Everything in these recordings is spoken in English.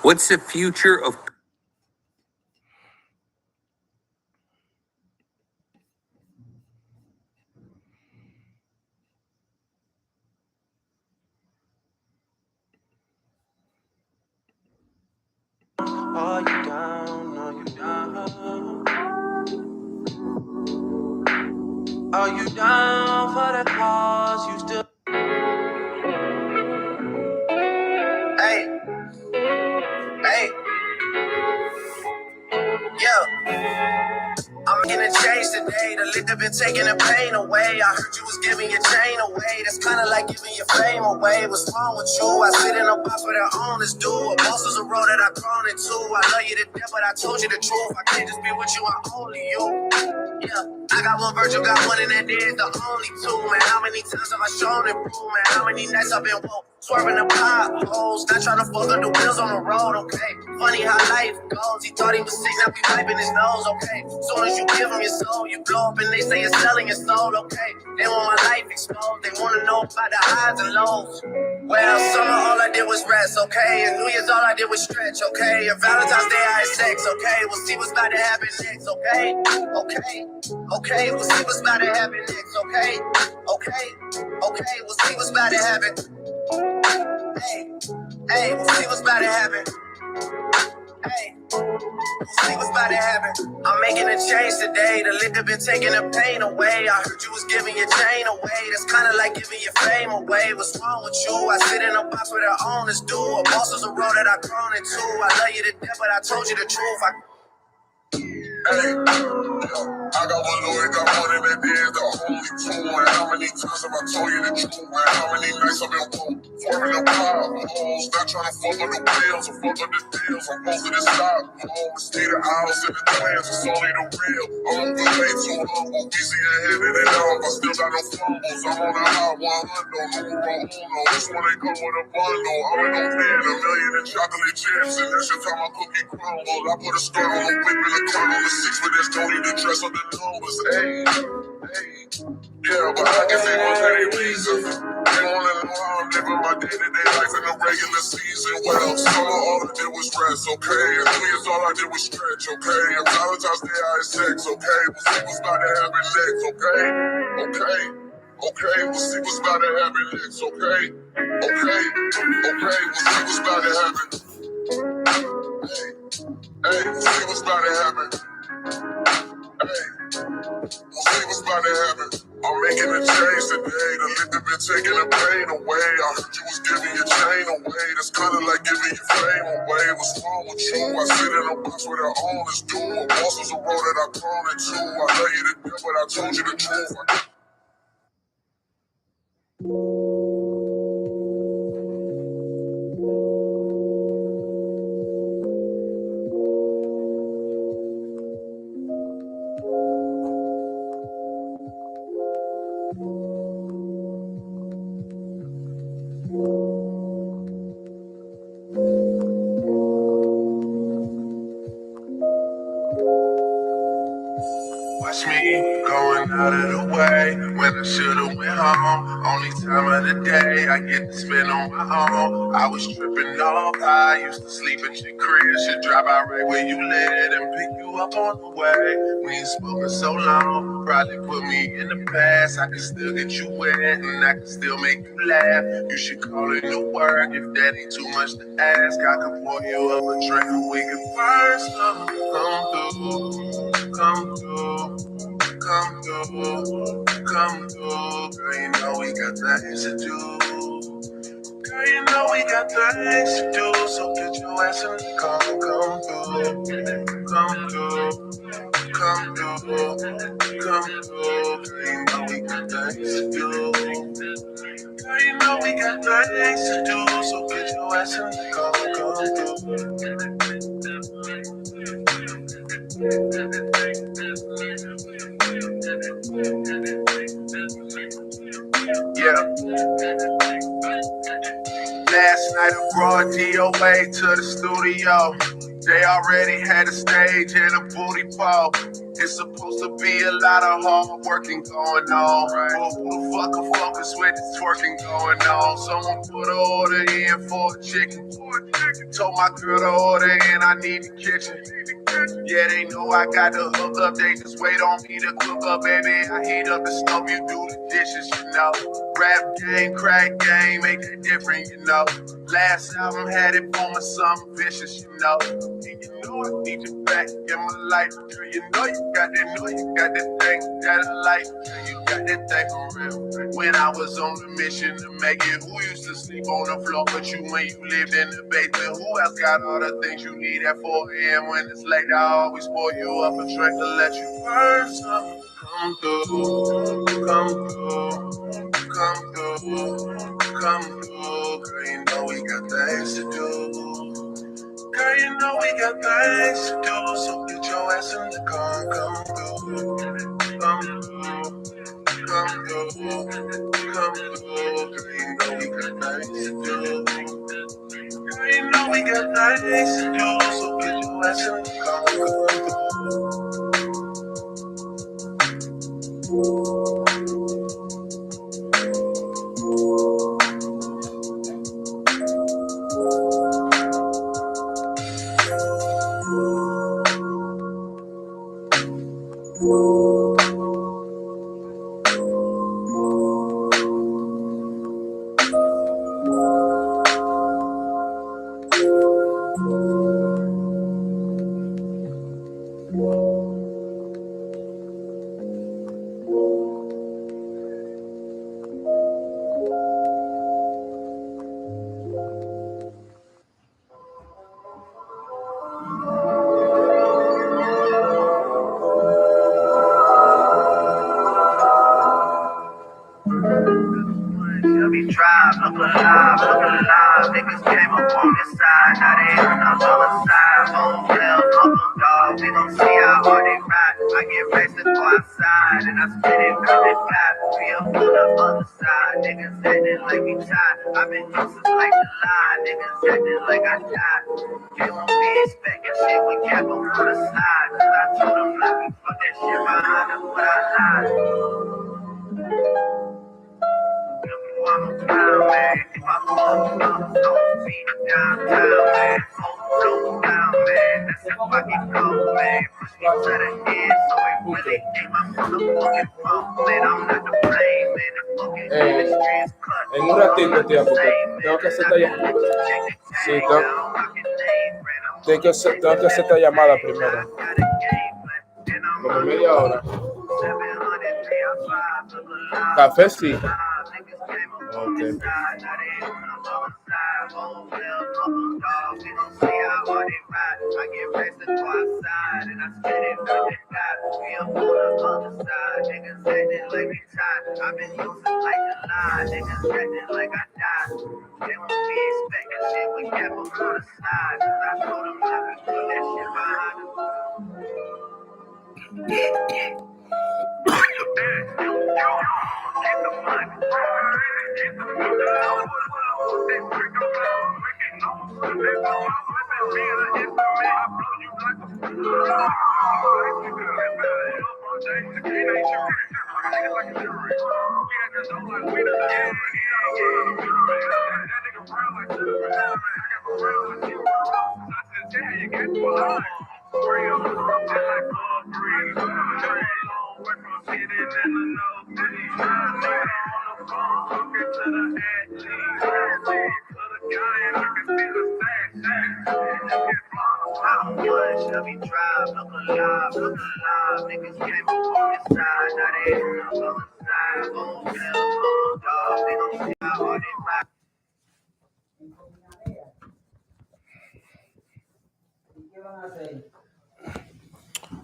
What's the future of Are you down? Are you down? Are you down for the cause? You still. Hey, hey, yeah. I'm making a change today. The liquor been taking the pain away. I heard you was giving your chain away. That's kinda like giving your fame away. What's wrong with you? I sit in a box where the owners do. A boss is a road that I've grown into. I love you to death, but I told you the truth. I can't just be with you, I'm only you. Yeah, I got one Virgil, got one in that day, it's the only two, man. How many times have I shown it, bro, man? How many nights I've been woke, swerving the potholes, not trying to fuck up the wheels on the road, okay? Funny how life goes, he thought he was sick, now he wiping his nose, okay? Soon as you give him your soul, you blow up and they say you're selling your soul, okay? They want my life exposed, they wanna know about the highs and lows. Well, summer all I did was rest, okay? And New Year's all I did was stretch, okay? And Valentine's Day I had sex, okay? We'll see what's about to happen next, okay? Okay, okay, we'll see what's about to happen next, okay? Okay, okay, we'll see what's about to happen. Hey, hey, we'll see what's about to happen. Hey, we'll see what's about to happen. I'm making a change today. The liquor been taking the pain away. I heard you was giving your chain away. That's kinda like giving your fame away. What's wrong with you? I sit in a box where the owners do. A boss is a road that I've grown into. I love you to death, but I told you the truth. Hey, I got one Louis, got one in that day, the only two. And how many times have I told you the truth? And how many nights I've been woke, forming the potholes, not trying to fuck up the wheels or fuck up the deals. I'm close to the stop, home, it's the hours and the twins, it's only the real. I'm on the way too humble, easy ahead and off, I still got no fumbles. I'm on a hot 100, numero uno, this one ain't come with a bundle. I'm in no pen, a million in chocolate chips, and that's just how my cookie crumbled. I put a skirt on the whip and a crown on the six, but there's no need to dress up the numbers. Hey, hey, yeah, but I can see for any reason. They wanna know how I'm living my day-to-day life in the regular season. Well, summer all I did was rest, okay? And New Year's all I did was stretch, okay? And Valentine's Day I had sex, okay? We'll see what's about to happen next, okay? Okay, okay, we'll see what's about to happen next, okay? Okay, okay, we'll see what's about to happen. Hey, hey, we'll see what's about to happen. Hey, we'll see what's about to happen. I'm making a change today. The liquor been taking the pain away. I heard you was giving your chain away. That's kinda like giving your fame away. What's wrong with you? I sit in a box where the owners do. A boss is a road that I've grown into. I love you to death, but I told you the truth. Watch me going out of the way when I should've went home. Only time of the day I get to spend on my own. I was tripping off high, used to sleep at your crib. Should drive out right where you live and pick you up on the way. We ain't spoken so long, probably put me in the past. I can still get you wet and I can still make you laugh. You should call it your work if that ain't too much to ask. I could pour you up a drink and we can first come through, come through. Come through, come through. Girl, you know we got things to do. Girl, you know we got things to do. So get your ass in the car, come through, come through, come through, come through. Girl, you know we got things to do. Girl, you know we got things to do. So get your ass in the car, yeah. Last night I brought DOA to the studio. They already had a stage and a booty pole. It's supposed to be a lot of hard working going on. Who the fuck can focus with the twerking going on? Someone put an order in for a chicken. Told my girl to order in, I need the kitchen. Yeah, they know I got the hook up, they just wait on me to cook up, baby. I heat up the stove, you do the dishes, you know. Rap game, crack game, make it different, you know. Last album had it booming, something vicious, you know. And you know I need you back in my life, girl. You know you got that thing that I like. Girl, you got that thing for real. When I was on the mission to make it, who used to sleep on the floor but you when you lived in the basement? Who else got all the things you need at 4 a.m. when it's late? I always pour you up a drink to let you burn some. Come through, come through, come through, come through. Girl, you know we got things to do. Girl, you know we got things to do. So get your ass in the car, come through, come through, come through, come through. Girl, you know we got things to do. Girl, you know we got things to do. So get your ass in the car, come through. Look alive, niggas came up on this side, now they on the other side. Oh hell, fuck them, dog, we gon' see how hard they ride. I get raced to go outside, and I spit it cause they fly. We up on the other side, niggas acting like we tied. I've been here since like July, niggas acting like I died. They won't be expecting shit when cap on the side, cause I told them not to put that shit behind them, but I lied. I'm a clown, man. If I fuck up, don't be downtown, man. Slow down, man. That's if I get cold, man. Push me to the end, so it really ain't my motherfucking fault, man. I'm not to blame, man. The fucking industry is cut. En un ratito, tía, porque tengo que hacer esta llamada. Sí, tengo que hacer esta llamada primero. Como media hora. Café sí. Okay. I've been using like a lie, niggas acting like I died. They won't be expecting shit when cap on the side. Cause I told them not to put that shit behind them.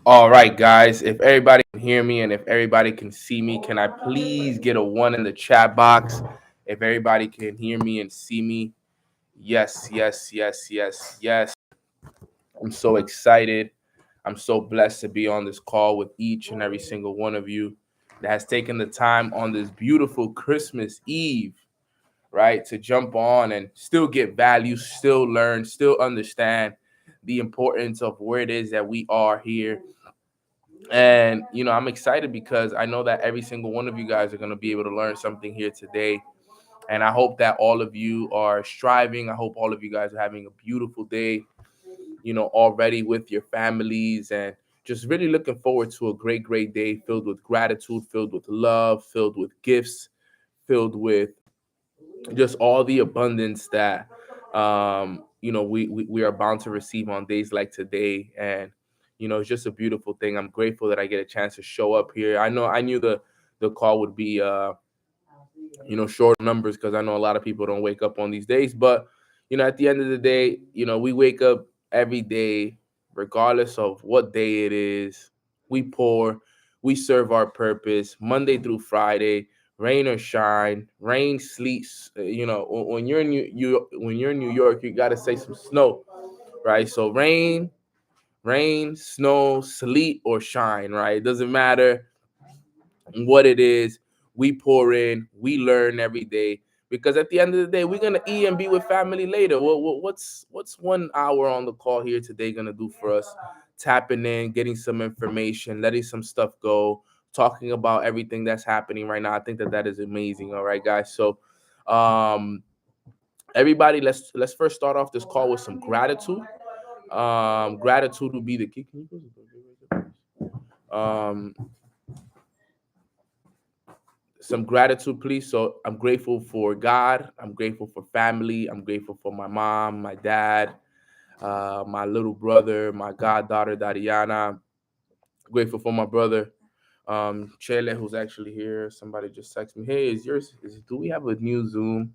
All right, guys, if everybody can hear me and if everybody can see me, can I please get a 1 in the chat box? If everybody can hear me and see me, yes. I'm so excited. I'm so blessed to be on this call with each and every single one of you that has taken the time on this beautiful Christmas Eve, right, to jump on and still get value, still learn, still understand the importance of where it is that we are here. And I'm excited because I know that every single one of you guys are going to be able to learn something here today. And I hope that all of you are striving. I hope all of you guys are having a beautiful day, already with your families, and just really looking forward to a great, great day filled with gratitude, filled with love, filled with gifts, filled with just all the abundance that we are bound to receive on days like today. And it's just a beautiful thing. I'm grateful that I get a chance to show up here. I knew the call would be short numbers, because I know a lot of people don't wake up on these days. But at the end of the day, we wake up every day, regardless of what day it is. We pour, we serve our purpose Monday through Friday, rain or shine, rain, sleet. When you're in when you're in New York, you got to say some snow, right? So rain, snow, sleet, or shine, right? It doesn't matter what it is. We pour in, we learn every day, because at the end of the day, we're gonna eat and be with family later. What's 1 hour on the call here today gonna do for us? Tapping in, getting some information, letting some stuff go, talking about everything that's happening right now. I think that is amazing. All right, guys. So, everybody, let's first start off this call with some gratitude. Gratitude will be the key. Can you close the door? Some gratitude, please. So I'm grateful for God. I'm grateful for family. I'm grateful for my mom, my dad, my little brother, my goddaughter Dariana. Grateful for my brother Chele, who's actually here. Somebody just texted me, "Hey, do we have a new Zoom?"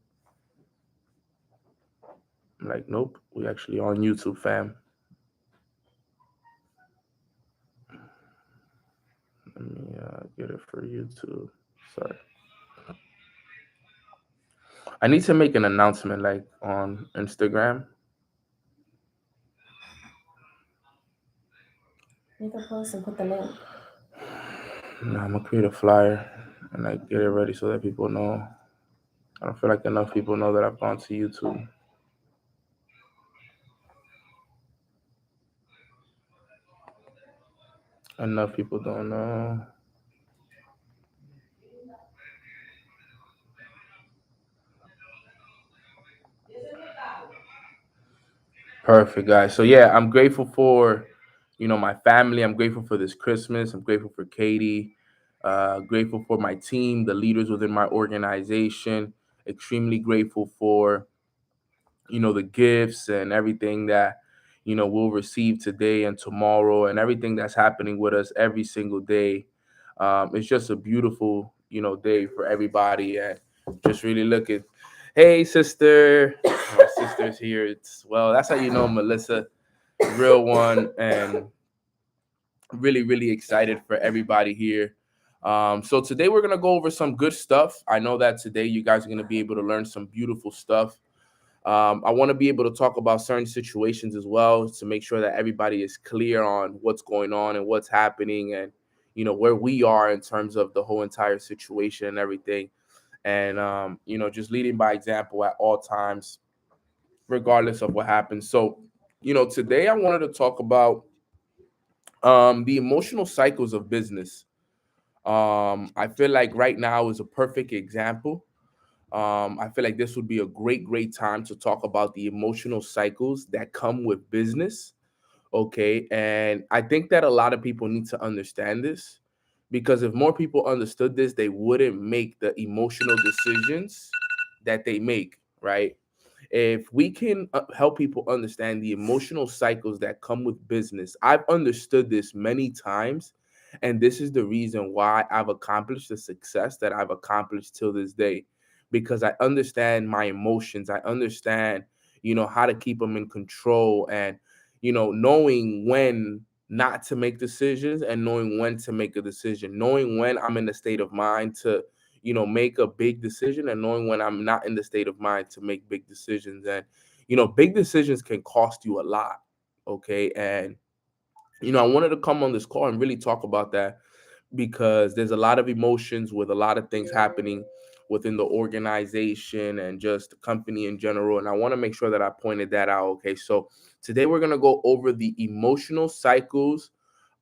I'm like, "Nope, we actually on YouTube, fam." Let me get it for YouTube. Sorry. I need to make an announcement like on Instagram. You can post and put the link. No, I'm gonna create a flyer and like get it ready so that people know. I don't feel like enough people know that I've gone to YouTube. Enough people don't know. Perfect, guys. So yeah, I'm grateful for my family. I'm grateful for this Christmas. I'm grateful for Katie. Grateful for my team, the leaders within my organization. Extremely grateful for the gifts and everything that we'll receive today and tomorrow, and everything that's happening with us every single day. It's just a beautiful day for everybody. And just really look at, hey sister, my sister's here. That's how Melissa, real one. And really, really excited for everybody here. So today we're gonna go over some good stuff. I know that today you guys are gonna be able to learn some beautiful stuff. I want to be able to talk about certain situations as well, to make sure that everybody is clear on what's going on and what's happening, and where we are in terms of the whole entire situation and everything. And just leading by example at all times, regardless of what happens. So today I wanted to talk about the emotional cycles of business. I feel like right now is a perfect example. I feel like this would be a great, great time to talk about the emotional cycles that come with business. Okay. And I think that a lot of people need to understand this, because if more people understood this, they wouldn't make the emotional decisions that they make, right? If we can help people understand the emotional cycles that come with business, I've understood this many times. And this is the reason why I've accomplished the success that I've accomplished till this day, because I understand my emotions. I understand, how to keep them in control, and, knowing when not to make decisions and knowing when to make a decision, knowing when I'm in the state of mind to make a big decision, and knowing when I'm not in the state of mind to make big decisions. And big decisions can cost you a lot. Okay. And I wanted to come on this call and really talk about that, because there's a lot of emotions with a lot of things happening within the organization and just the company in general. And I want to make sure that I pointed that out. Okay, so today we're going to go over the emotional cycles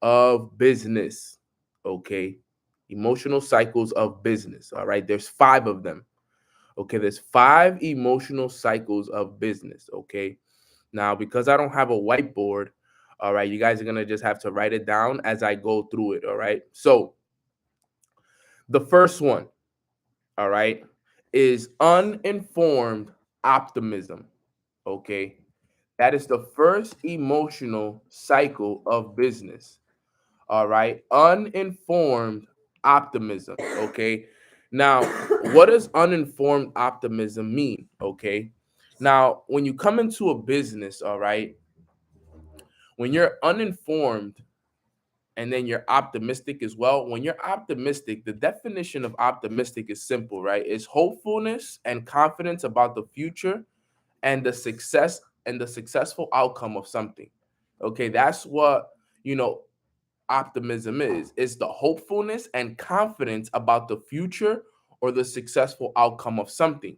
of business. Okay, emotional cycles of business. All right, there's 5 of them. Okay, there's 5 emotional cycles of business. Okay, now because I don't have a whiteboard, all right, you guys are gonna just have to write it down as I go through it. All right, so the first one, all right, is uninformed optimism. Okay, that is the first emotional cycle of business. All right, uninformed optimism. Okay, now what does uninformed optimism mean? Okay, now when you come into a business, all right, when you're uninformed and then you're optimistic as well. When you're optimistic, the definition of optimistic is simple, right? It's hopefulness and confidence about the future and the successful outcome of something. Okay, that's what you know optimism is. It's the hopefulness and confidence about the future or the successful outcome of something.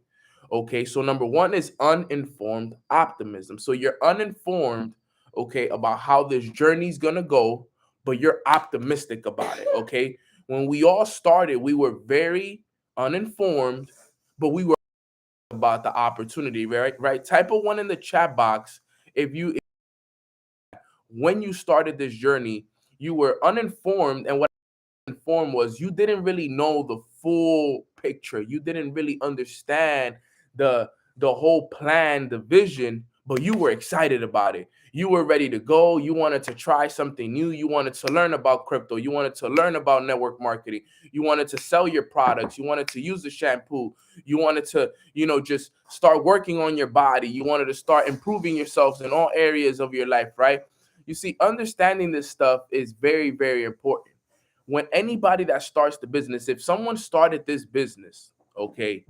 Okay, so number one is uninformed optimism. So you're uninformed, okay, about how this journey's gonna go, but you're optimistic about it. Okay, when we all started, we were very uninformed, but we were about the opportunity, right? Right. Type of one in the chat box if you when you started this journey, you were uninformed, and what informed was you didn't really know the full picture. You didn't really understand the whole plan, the vision, but you were excited about it. You were ready to go. You wanted to try something new. You wanted to learn about crypto. You wanted to learn about network marketing. You wanted to sell your products. You wanted to use the shampoo. You wanted to, just start working on your body. You wanted to start improving yourselves in all areas of your life, right? You see, understanding this stuff is very, very important. When anybody that starts the business, if someone started this business, okay,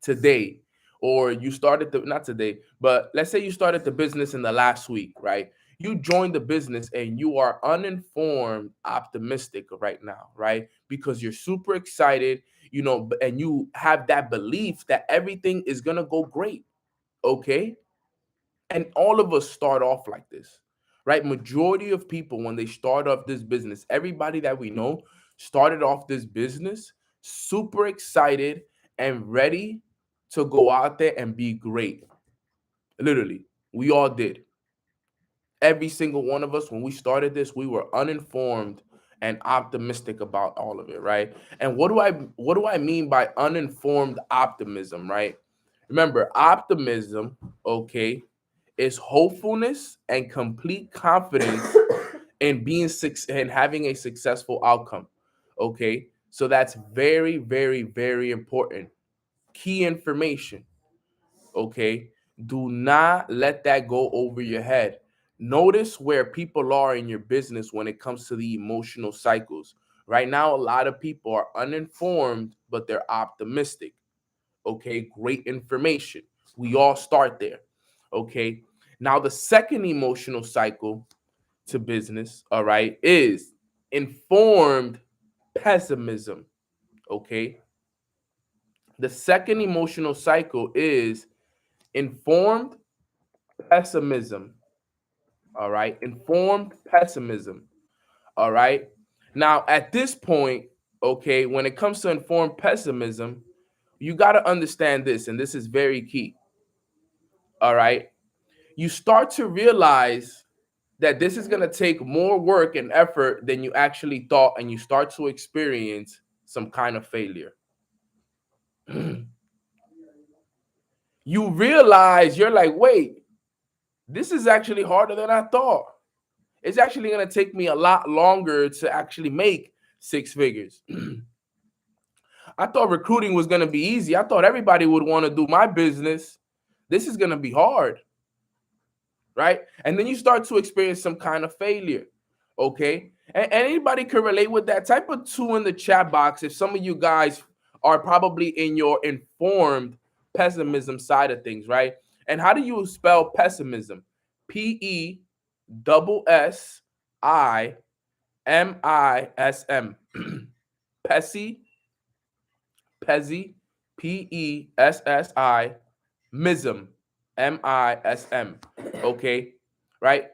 today, or you started the not today, but let's say you started the business in the last week, right? You joined the business and you are uninformed, optimistic right now, right? Because you're super excited, and you have that belief that everything is gonna go great, okay? And all of us start off like this, right? Majority of people, when they start off this business, everybody that we know started off this business super excited and ready to go out there and be great. Literally, we all did. Every single one of us, when we started this, we were uninformed and optimistic about all of it, right? And what do I mean by uninformed optimism, right? Remember, optimism, okay, is hopefulness and complete confidence in and having a successful outcome. Okay, so that's very, very, very important. Key information. Okay, do not let that go over your head. Notice where people are in your business when it comes to the emotional cycles. Right now, a lot of people are uninformed, but they're optimistic. Okay, great information. We all start there. Okay, now the second emotional cycle to business, all right, is informed pessimism. Okay, the second emotional cycle is informed pessimism. All right, informed pessimism. All right, now at this point, okay, when it comes to informed pessimism, you got to understand this, and this is very key. All right, you start to realize that this is going to take more work and effort than you actually thought, and you start to experience some kind of failure. You realize you're like, wait, this is actually harder than I thought. It's actually going to take me a lot longer to actually make 6 figures. I thought recruiting was going to be easy. I thought everybody would want to do my business. This is going to be hard, right? And then you start to experience some kind of failure. Okay. And anybody can relate with that. Type of 2 in the chat box if some of you guys are probably in your informed pessimism side of things, right? And how do you spell pessimism? Pessimism. Pessy, Pezzi, Pessi, mism, MISM. Okay, right?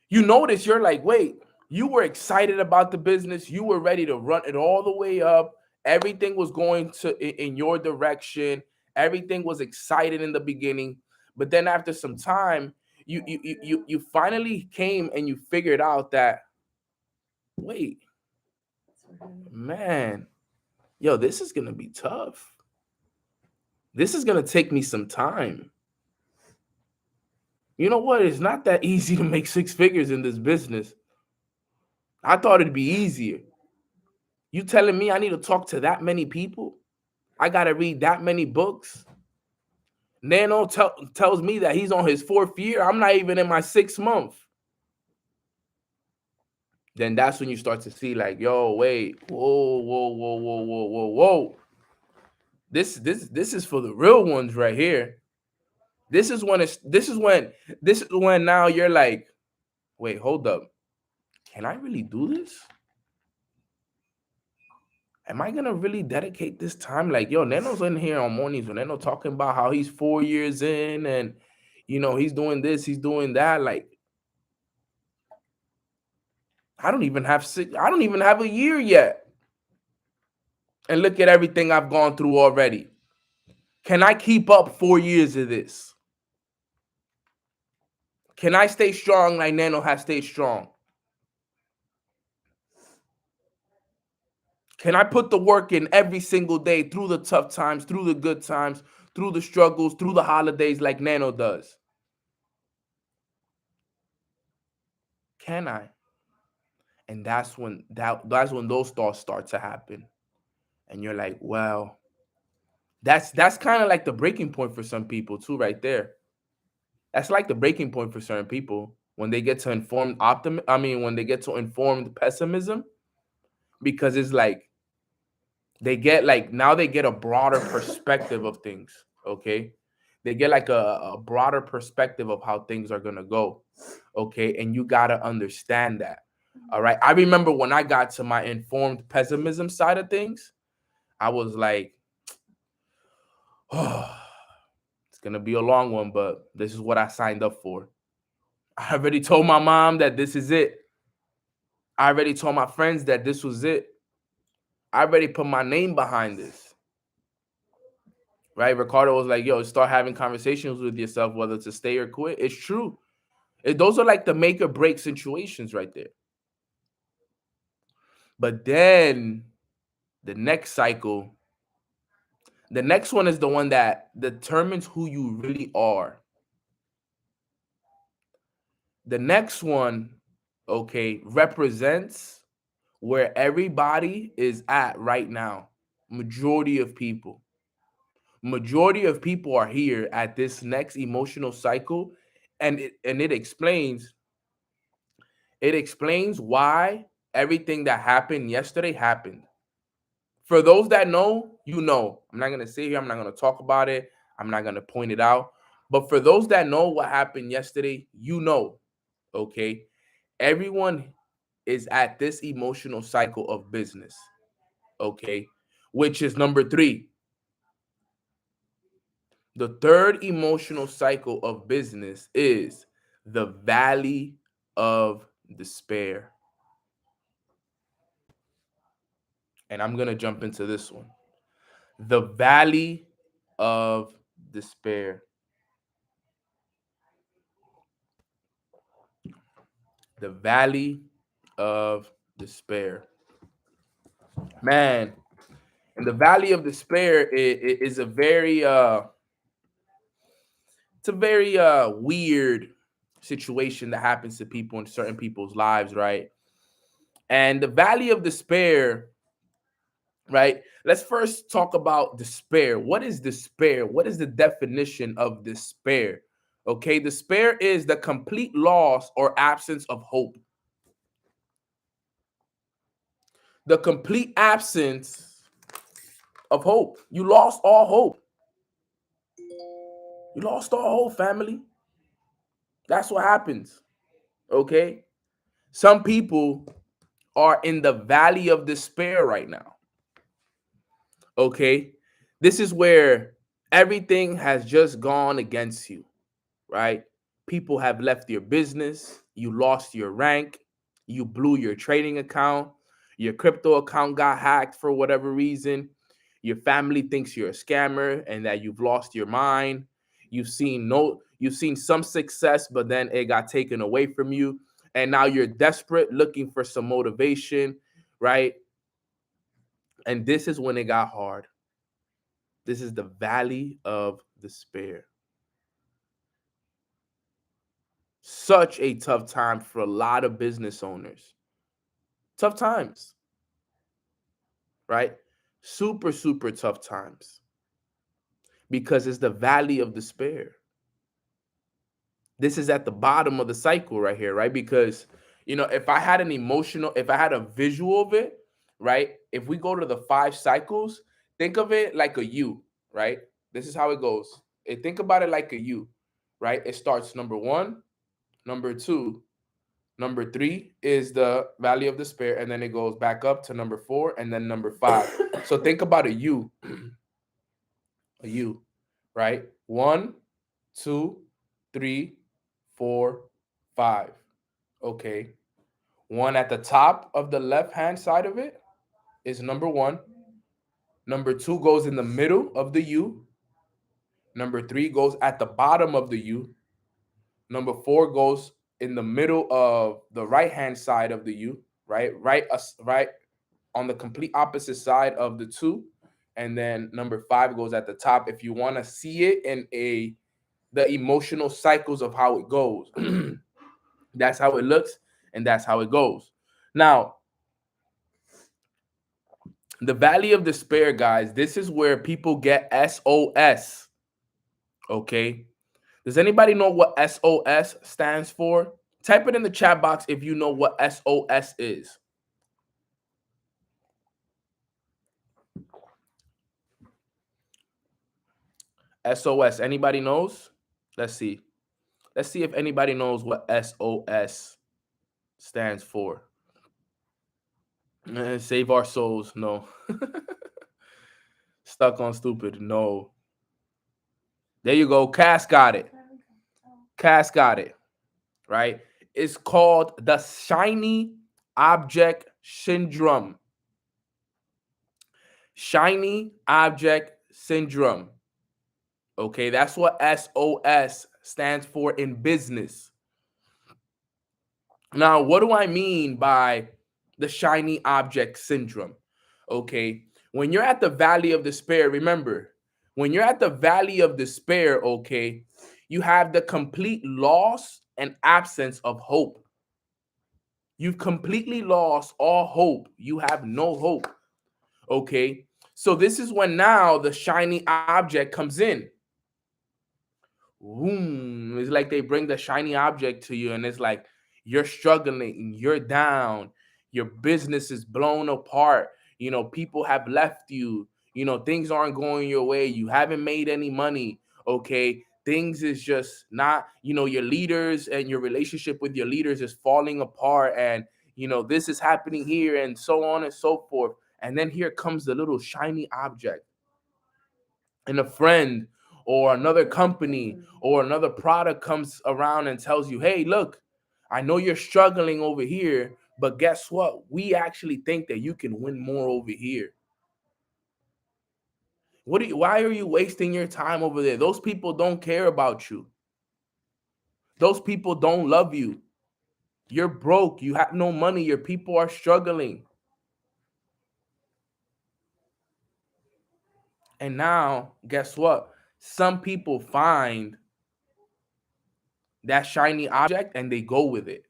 You notice you're like, wait, you were excited about the business, you were ready to run it all the way up. Everything was going to in your direction. Everything was excited in the beginning, but then after some time, you finally came and you figured out that, wait, man, yo, this is gonna be tough. This is gonna take me some time. You know what? It's not that easy to make six figures in this business. I thought it'd be easier. You telling me I need to talk to that many people? I got to read that many books? Nano tells me that he's on his fourth year. I'm not even in my 6th month. Then that's when you start to see like, yo, wait, whoa. This is for the real ones right here. This is when now you're like, wait, hold up. Can I really do this? Am I gonna really dedicate this time? Like, yo, Nano's in here on mornings when Nano talking about how he's 4 years in and he's doing this, he's doing that. Like, I don't even have a year yet. And look at everything I've gone through already. Can I keep up 4 years of this? Can I stay strong like Nano has stayed strong? Can I put the work in every single day through the tough times, through the good times, through the struggles, through the holidays like Nano does? Can I? And that's when those thoughts start to happen. And you're like, well, that's kind of like the breaking point for some people too, right there. That's like the breaking point for certain people when they get to when they get to informed pessimism, because it's like they get a broader perspective of things. Okay. They get like a broader perspective of how things are gonna go. Okay. And you gotta understand that. All right. I remember when I got to my informed pessimism side of things, I was like, oh, it's gonna be a long one, but this is what I signed up for. I already told my mom that this is it. I already told my friends that this was it. I already put my name behind this. Right? Ricardo was like, yo, start having conversations with yourself, whether to stay or quit. It's true. Those are like the make or break situations right there. But then the next cycle, the next one is the one that determines who you really are. The next one, okay, represents where everybody is at right now. Majority of people are here at this next emotional cycle, and it explains why everything that happened yesterday happened. For those that know, you know. I'm not going to sit here, I'm not going to talk about it, I'm not going to point it out. But for those that know what happened yesterday, you know. Okay? Everyone is at this emotional cycle of business. Okay? Which is number 3. The third emotional cycle of business is the valley of despair. And I'm going to jump into this one. The valley of despair. The valley of despair. Man, and the valley of despair is a very it's a very weird situation that happens to people in certain people's lives, right? And the valley of despair, right? Let's first talk about despair. What is despair? What is the definition of despair? Okay, despair is the complete loss or absence of hope. The complete absence of hope. You lost all hope. You lost all hope, family. That's what happens. Okay? Some people are in the valley of despair right now. Okay? This is where everything has just gone against you, right? People have left your business, you lost your rank, you blew your trading account, your crypto account got hacked for whatever reason, your family thinks you're a scammer and that you've lost your mind. You've seen some success, but then it got taken away from you. And now you're desperate, looking for some motivation, right? And this is when it got hard. This is the valley of despair. Such a tough time for a lot of business owners. Tough times, right? Super, super tough times because it's the valley of despair. This is at the bottom of the cycle right here, right? Because, if I had if I had a visual of it, right? If we go to the 5 cycles, think of it like a U, right? This is how it goes. Think about it like a U, right? It starts number one, number two, number three is the valley of despair, and then it goes back up to number four, and then number five. So think about a U, right? One, two, three, four, five. Okay. One at the top of the left hand side of it is number one. Number two goes in the middle of the U. Number three goes at the bottom of the U. Number four goes in the middle of the right hand side of the U, right? Right on the complete opposite side of the two. And then number five goes at the top. If you want to see it in the emotional cycles of how it goes, that's how it looks, and that's how it goes. Now, the valley of despair, guys, this is where people get SOS. Okay. Does anybody know what SOS stands for? Type it in the chat box if you know what SOS is. SOS. Anybody knows? Let's see. Let's see if anybody knows what SOS stands for. Save our souls. No. Stuck on stupid. No. There you go. Cass got it. Cass got it. Right? It's called the shiny object syndrome. Shiny object syndrome. Okay, that's what SOS stands for in business. Now, what do I mean by the shiny object syndrome? Okay, when you're at the valley of despair, remember, when you're at the valley of despair, okay, you have the complete loss and absence of hope. You've completely lost all hope. You have no hope. Okay, so this is when now the shiny object comes in. Boom. It's like they bring the shiny object to you, and it's like you're struggling, you're down, your business is blown apart. People have left you, things aren't going your way, you haven't made any money. Okay. Things is just not, your leaders and your relationship with your leaders is falling apart, and this is happening here, and so on and so forth. And then here comes the little shiny object, and a friend or another company or another product comes around and tells you, hey, look, I know you're struggling over here, but guess what? We actually think that you can win more over here. Why are you wasting your time over there? Those people don't care about you. Those people don't love you. You're broke. You have no money. Your people are struggling. And now, guess what? Some people find that shiny object and they go with it.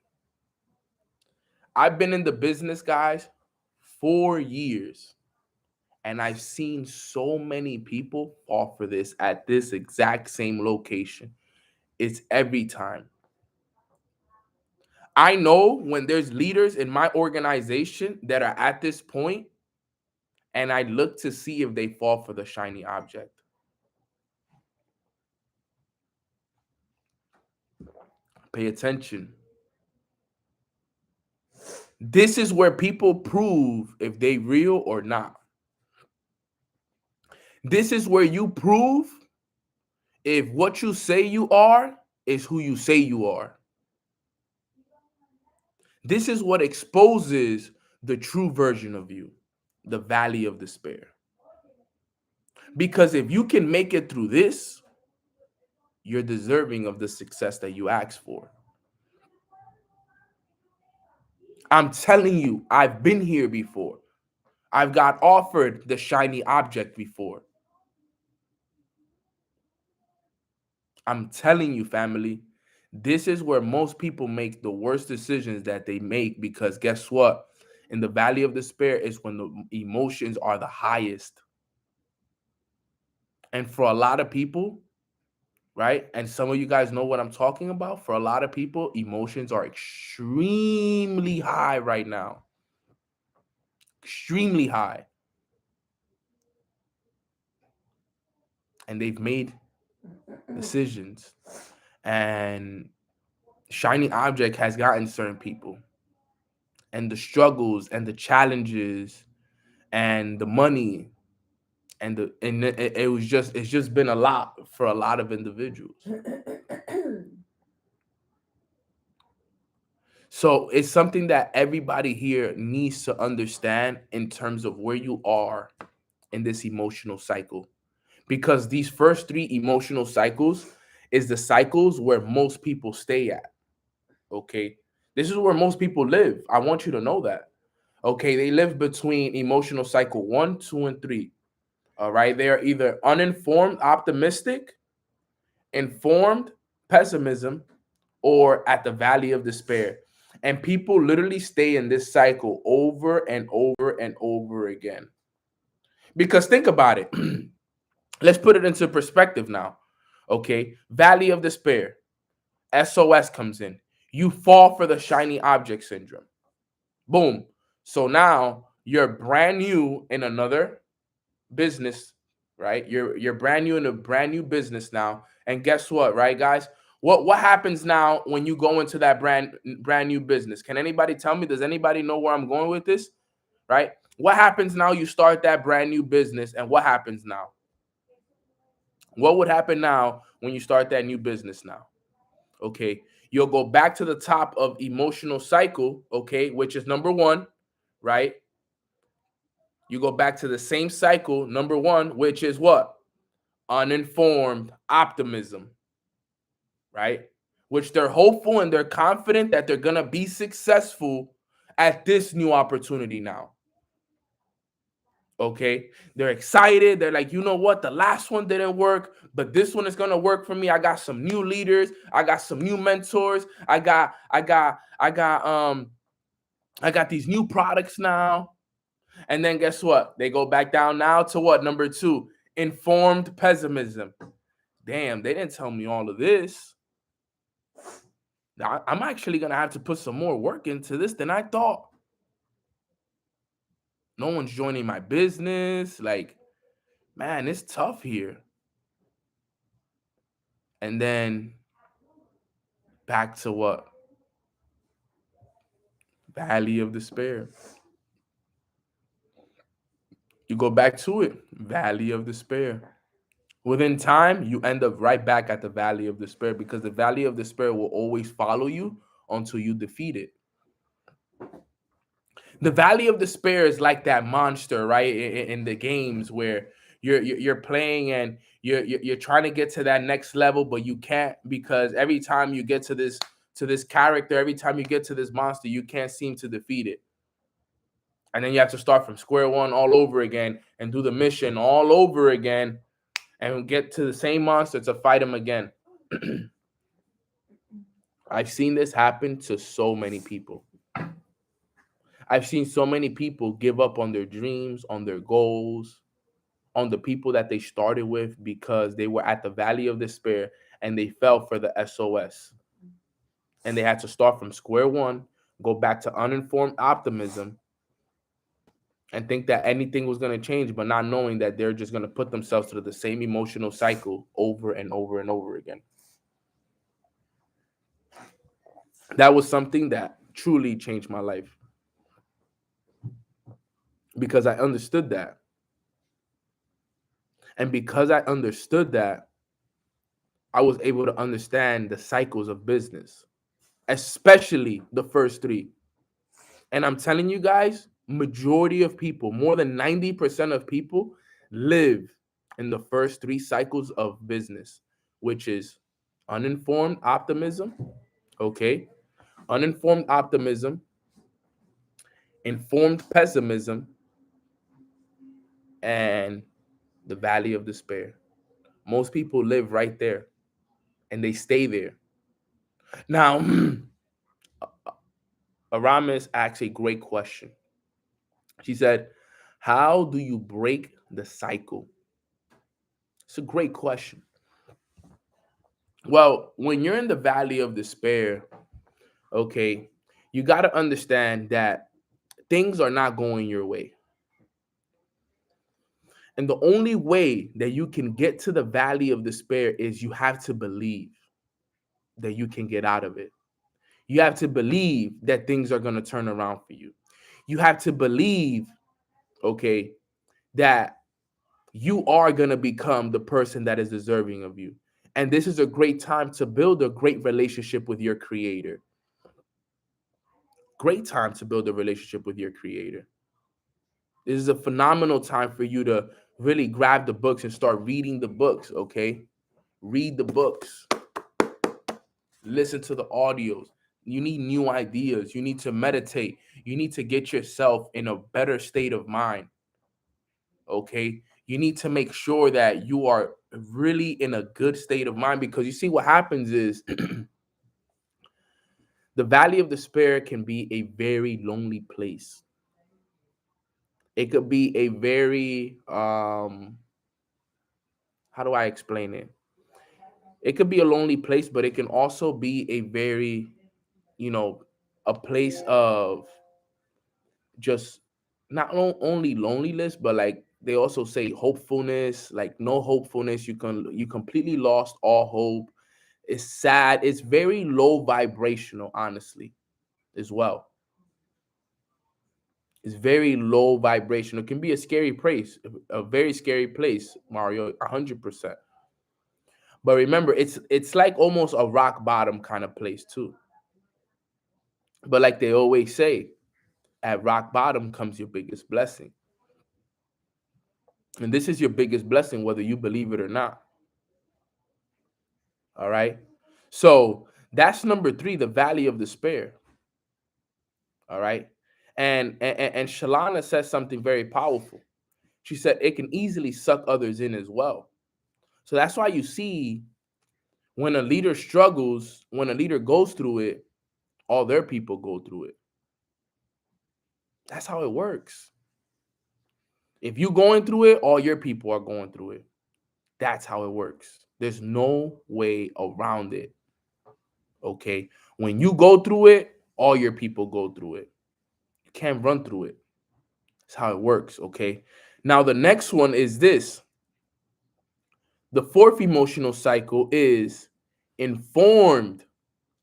I've been in the business, guys, 4 years, and I've seen so many people fall for this at this exact same location. It's every time. I know when there's leaders in my organization that are at this point, and I look to see if they fall for the shiny object. Pay attention. This is where people prove if they real or not. This is where you prove if what you say you are is who you say you are. This is what exposes the true version of you, the valley of despair. Because if you can make it through this, you're deserving of the success that you asked for. I'm telling you, I've been here before. I've got offered the shiny object before. I'm telling you, family, this is where most people make the worst decisions that they make because guess what? In the valley of despair is when the emotions are the highest. And for a lot of people, right? And some of you guys know what I'm talking about. For a lot of people, emotions are extremely high right now. Extremely high. And they've made decisions. And shiny object has gotten certain people. And the struggles and the challenges and the money and it was just it's just been a lot for a lot of individuals. So it's something that everybody here needs to understand in terms of where you are in this emotional cycle. Because these first three emotional cycles is the cycles where most people stay at. Okay. This is where most people live. I want you to know that. Okay. They live between emotional cycle 1, 2, and 3. All right. They are either uninformed, optimistic, informed, pessimism, or at the valley of despair. And people literally stay in this cycle over and over and over again. Because think about it. Let's put it into perspective now. Okay. Valley of despair. SOS comes in. You fall for the shiny object syndrome. Boom. So now you're brand new in another business, right? You're brand new in a brand new business now. And guess what, right, guys? What happens now when you go into that brand new business? Can anybody tell me? Does anybody know where I'm going with this? Right? What happens now? You start that brand new business, and what happens now? What would happen now when you start that new business now? Okay, you'll go back to the top of emotional cycle, okay, which is number one, right? You go back to the same cycle, number one, which is what? Uninformed optimism, right? Which they're hopeful and they're confident that they're gonna be successful at this new opportunity now. Okay, they're excited. They're like, you know what? The last one didn't work, but this one is gonna work for me. I got some new leaders. I got some new mentors. I got these new products now. And then guess what? They go back down now to what? Number two, informed pessimism. Damn, they didn't tell me all of this. I'm actually gonna have to put some more work into this than I thought. No one's joining my business. Like, man, it's tough here. And then back to what? Valley of despair. You go back to it. Valley of despair. Within time, you end up right back at the valley of despair because the valley of despair will always follow you until you defeat it. The valley of despair is like that monster, right? In the games where you're playing and you're trying to get to that next level, but you can't because every time you get to this character, every time you get to this monster, you can't seem to defeat it. And then you have to start from square one all over again and do the mission all over again and get to the same monster to fight him again. I've seen this happen to so many people. I've seen so many people give up on their dreams, on their goals, on the people that they started with because they were at the valley of despair and they fell for the SOS. And they had to start from square one, go back to uninformed optimism, and think that anything was going to change, but not knowing that they're just going to put themselves through the same emotional cycle over and over and over again. That was something that truly changed my life because I understood that. And because I understood that, I was able to understand the cycles of business, especially the first three. And I'm telling you guys, majority of people, more than 90% of people live in the first three cycles of business, which is uninformed optimism, okay? Uninformed optimism, informed pessimism, and the valley of despair. Most people live right there and they stay there. Now, Aramis asked a great question. She said, how do you break the cycle? It's a great question. Well, when you're in the valley of despair, okay, you got to understand that things are not going your way. And the only way that you can get to the valley of despair is you have to believe that you can get out of it. You have to believe that things are going to turn around for you. You have to believe, okay, that you are going to become the person that is deserving of you. And this is a great time to build a great relationship with your creator. Great time to build a relationship with your creator. This is a phenomenal time for you to really grab the books and start reading the books, okay? Read the books, listen to the audios. You need new ideas. You need to meditate. You need to get yourself in a better state of mind, okay? You need to make sure that you are really in a good state of mind, because you see what happens is the valley of despair can be a very lonely place. It could be a very how do I explain it? It could be a lonely place, but it can also be a very, you know, a place of just not only loneliness, but like they also say hopefulness, like no hopefulness. You completely lost all hope. It's sad. It's very low vibrational, honestly, as well. It's very low vibrational. It can be a scary place, a very scary place, Mario, 100%. But remember, it's like almost a rock bottom kind of place too. But like they always say, at rock bottom comes your biggest blessing. And this is your biggest blessing, whether you believe it or not. All right. So that's number three, the valley of despair. All right. And Shalana says something very powerful. She said it can easily suck others in as well. So that's why you see when a leader struggles, when a leader goes through it, all their people go through it. That's how it works. If you're going through it, all your people are going through it. That's how it works. There's no way around it. Okay. When you go through it, all your people go through it. You can't run through it. That's how it works. Okay. Now, the next one is this. The fourth emotional cycle is informed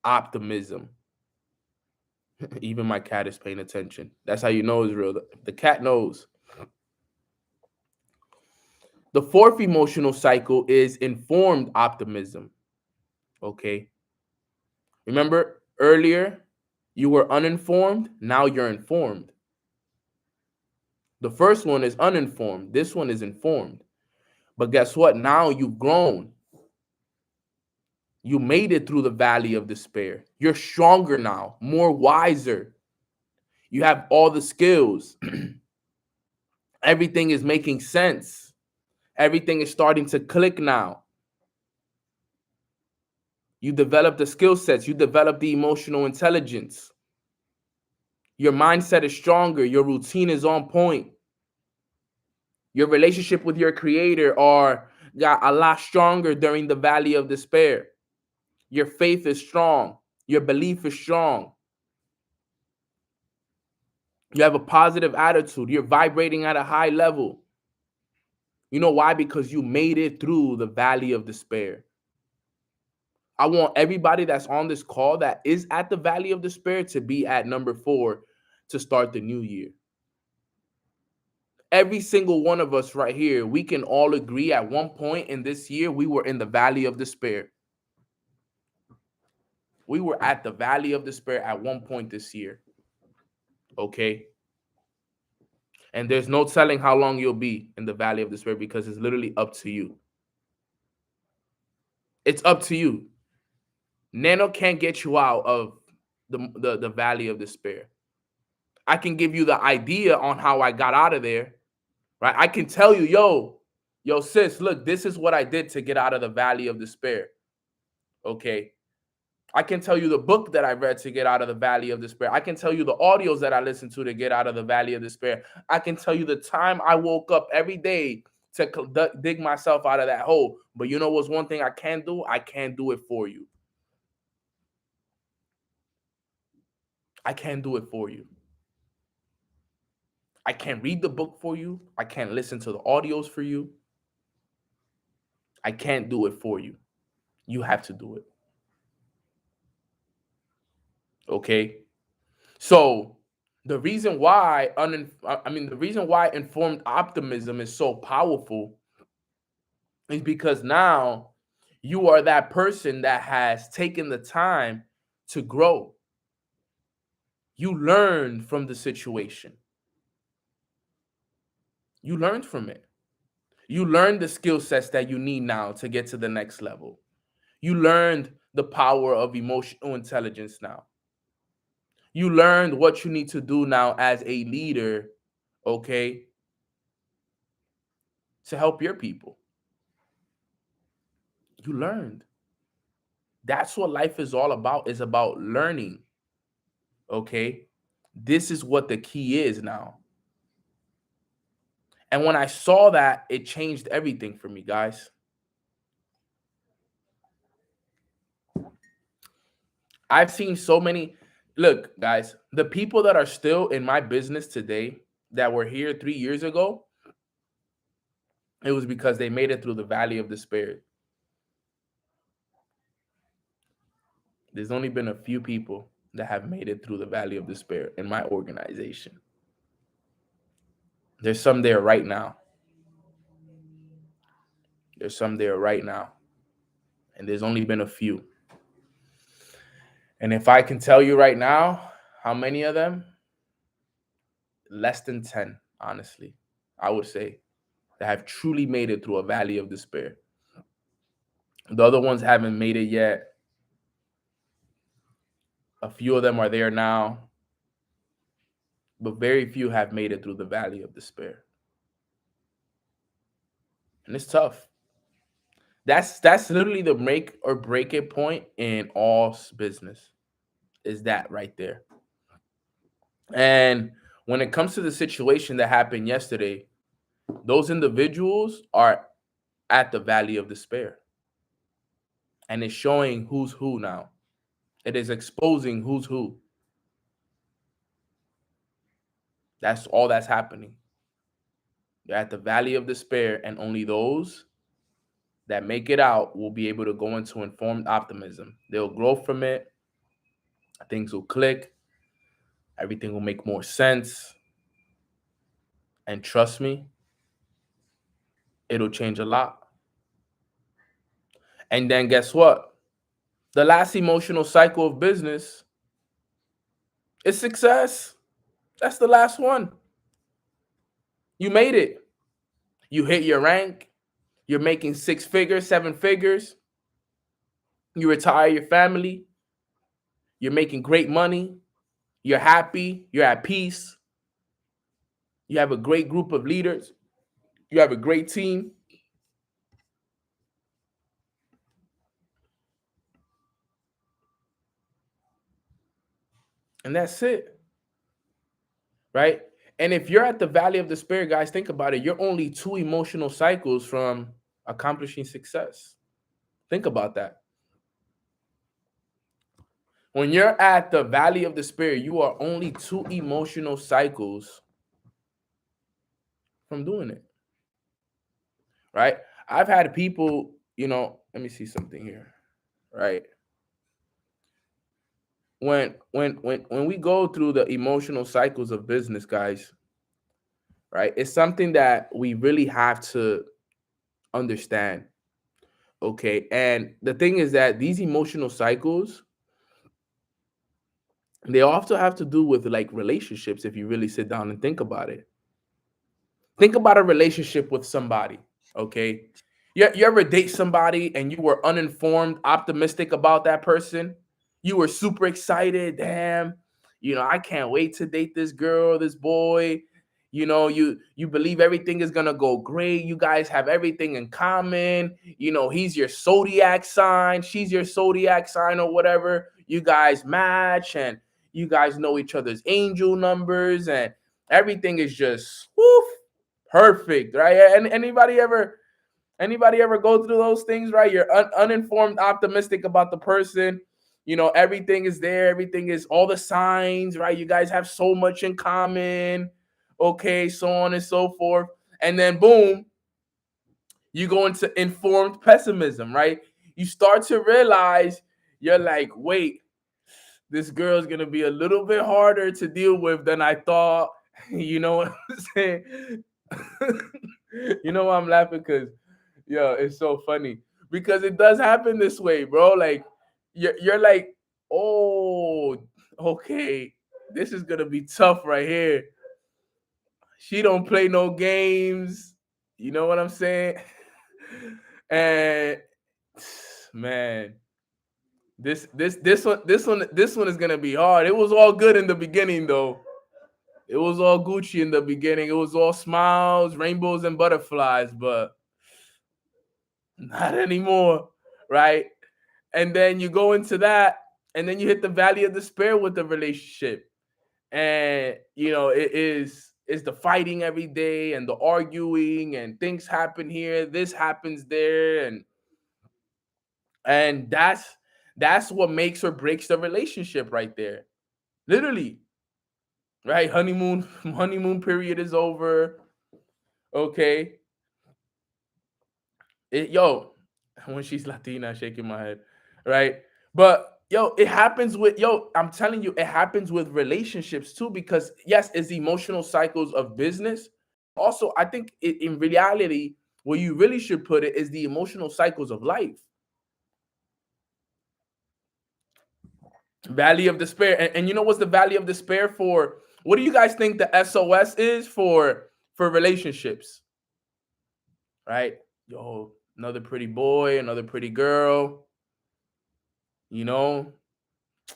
optimism. Even my cat is paying attention. That's how you know it's real. The cat knows. The fourth emotional cycle is informed optimism. Okay. Remember earlier, you were uninformed. Now you're informed. The first one is uninformed. This one is informed. But guess what? Now you've grown. You made it through the valley of despair. You're stronger now, more wiser. You have all the skills. Everything is making sense. Everything is starting to click now. You develop the skill sets. You develop the emotional intelligence. Your mindset is stronger. Your routine is on point. Your relationship with your creator are got a lot stronger during the valley of despair. Your faith is strong. Your belief is strong. You have a positive attitude. You're vibrating at a high level. You know why? Because you made it through the valley of despair. I want everybody that's on this call that is at the valley of despair to be at number 4 to start the new year. Every single one of us right here, we can all agree at one point in this year, we were in the valley of despair. We were at the valley of despair at one point this year. Okay. And there's no telling how long you'll be in the valley of despair because it's literally up to you. It's up to you. Nano can't get you out of the valley of despair. I can give you the idea on how I got out of there, right? I can tell you, yo, sis, look, this is what I did to get out of the valley of despair. Okay. I can tell you the book that I read to get out of the valley of despair. I can tell you the audios that I listened to get out of the valley of despair. I can tell you the time I woke up every day to dig myself out of that hole. But you know what's one thing I can do? I can't do it for you. I can't do it for you. I can't read the book for you. I can't listen to the audios for you. I can't do it for you. You have to do it. Okay? So the reason why the reason why informed optimism is so powerful is because now you are that person that has taken the time to grow. You learned from the situation. You learned from it. You learned the skill sets that you need now to get to the next level. You learned the power of emotional intelligence now. You learned what you need to do now as a leader, okay, to help your people. You learned. That's what life is all about, is about learning, okay? This is what the key is now. And when I saw that, it changed everything for me, guys. I've seen so many. Look, guys, the people that are still in my business today that were here 3 years ago, it was because they made it through the valley of despair. There's only been a few people that have made it through the valley of despair in my organization. There's some there right now. There's some there right now. And there's only been a few. And if I can tell you right now, how many of them? Less than 10, honestly, I would say, that have truly made it through a valley of despair. The other ones haven't made it yet. A few of them are there now, but very few have made it through the valley of despair. And it's tough. That's literally the make or break it point in all business. Is that right there? And when it comes to the situation that happened yesterday, those individuals are at the valley of despair. And it's showing who's who now. It is exposing who's who. That's all that's happening. They're at the valley of despair, and only those that make it out will be able to go into informed optimism. They'll grow from it. Things will click. Everything will make more sense. And trust me, it'll change a lot. And then guess what? The last emotional cycle of business is success. That's the last one. You made it. You hit your rank. You're making 6 figures, 7 figures. You retire your family. You're making great money. You're happy. You're at peace. You have a great group of leaders. You have a great team. And that's it. Right? And if you're at the valley of despair, guys, think about it. You're only 2 emotional cycles from accomplishing success. Think about that. When you're at the valley of despair, you are only 2 emotional cycles from doing it. Right? I've had people, let me see something here. Right? When we go through the emotional cycles of business, guys, right? It's something that we really have to understand. Okay. And the thing is that these emotional cycles, they also have to do with like relationships if you really sit down and think about it. Think about a relationship with somebody, okay? You ever date somebody and you were uninformed, optimistic about that person? You were super excited, damn, I can't wait to date this girl, this boy. You believe everything is gonna go great. You guys have everything in common. He's your zodiac sign, she's your zodiac sign, or whatever. You guys match, and you guys know each other's angel numbers, and everything is just woof, perfect, right? And anybody ever go through those things, right? You're uninformed, optimistic about the person. Everything is there. Everything is all the signs, right? You guys have so much in common. Okay, so on and so forth. And then boom, you go into informed pessimism, right? You start to realize you're like, wait, this girl's gonna be a little bit harder to deal with than I thought. You know what I'm saying? You know why I'm laughing? Because it's so funny. Because it does happen this way, bro. Like you're like, oh, okay, this is gonna be tough right here. She don't play no games. You know what I'm saying? And man, this one is gonna be hard. It was all good in the beginning though. It was all Gucci in the beginning. It was all smiles, rainbows, and butterflies, but not anymore, right? And then you go into that, and then you hit the valley of despair with the relationship, and it is the fighting every day and the arguing, and things happen here, this happens there, and that's what makes or breaks the relationship right there, literally, right? Honeymoon period is over. Okay. Yo, when she's Latina, shaking my head, right? But yo, it happens with I'm telling you, it happens with relationships too, because yes, it's emotional cycles of business. Also, I think in reality, where you really should put it is the emotional cycles of life. Valley of despair. And you know what's the valley of despair for? What do you guys think the SOS is for relationships? Right? Yo, another pretty boy, another pretty girl, you know,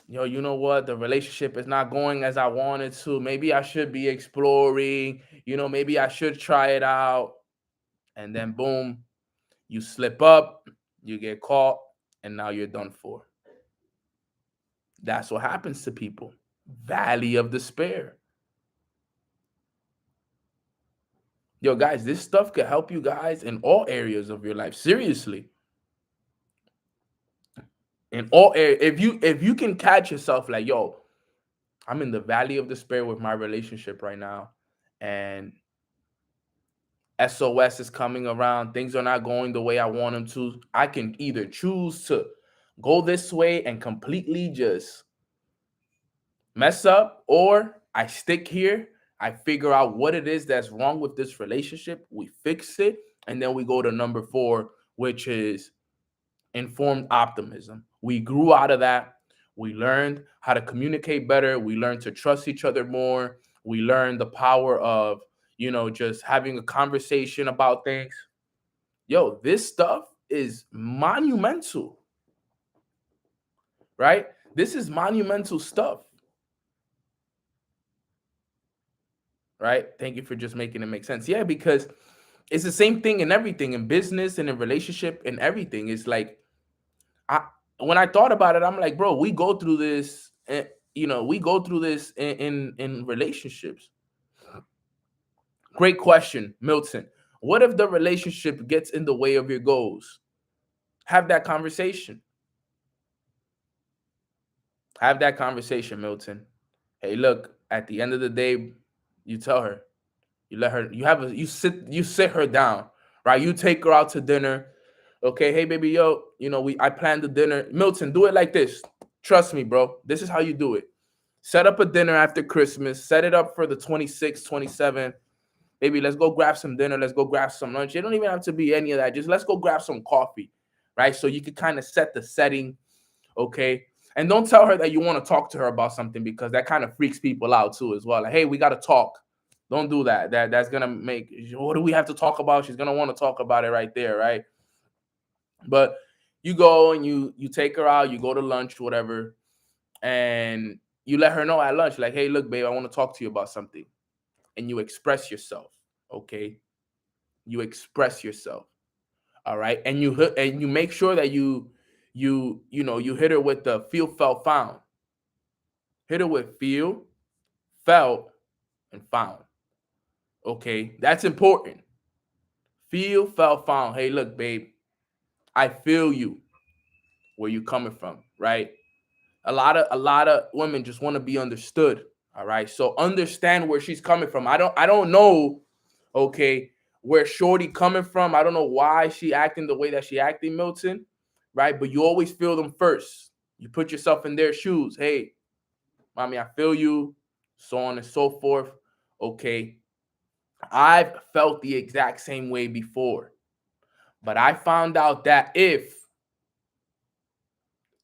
you know what? The relationship is not going as I wanted to. Maybe I should be exploring, maybe I should try it out. And then boom, you slip up, you get caught, and now you're done for. That's what happens to people. Valley of despair. Yo, guys, this stuff could help you guys in all areas of your life. Seriously. In all areas. If you can catch yourself like, yo, I'm in the valley of despair with my relationship right now, and SOS is coming around. Things are not going the way I want them to. I can either choose to go this way and completely just mess up, or I stick here. I figure out what it is that's wrong with this relationship. We fix it. And then we go to number 4, which is informed optimism. We grew out of that. We learned how to communicate better. We learned to trust each other more. We learned the power of, just having a conversation about things. Yo, this stuff is monumental, right? This is monumental stuff, right? Thank you for just making it make sense. Yeah, because it's the same thing in everything, in business and in relationship and everything. It's like, I when I thought about it, I'm like, bro, we go through this, and we go through this in relationships. Great question, Milton. What if the relationship gets in the way of your goals? Have that conversation. Have that conversation, Milton. Hey, look, at the end of the day, you tell her, you let her, you sit her down, right? You take her out to dinner. Okay, hey baby, yo, I planned the dinner. Milton, do it like this. Trust me, bro. This is how you do it. Set up a dinner after Christmas. Set it up for the 26th, 27th. Baby, let's go grab some dinner. Let's go grab some lunch. It don't even have to be any of that. Just let's go grab some coffee, right? So you can kind of set the setting, okay? And don't tell her that you want to talk to her about something, because that kind of freaks people out too as well. Like, hey, we got to talk. Don't do that. That's gonna make, what do we have to talk about? She's gonna want to talk about it right there, right? But you go and you take her out, you go to lunch, whatever, and you let her know at lunch, like, hey, look, babe, I want to talk to you about something. And you express yourself, okay? You express yourself, all right? And you make sure that you hit her with the feel, felt, found. Hit her with feel, felt, and found. Okay, that's important. Feel, felt, found. Hey, look, babe, I feel you. Where you coming from, right? A lot of women just want to be understood. All right. So understand where she's coming from. I don't know, okay, where Shorty coming from. I don't know why she acting the way that she acting, Milton. Right. But you always feel them first. You put yourself in their shoes. Hey, mommy, I feel you, so on and so forth. Okay. I've felt the exact same way before. But I found out that if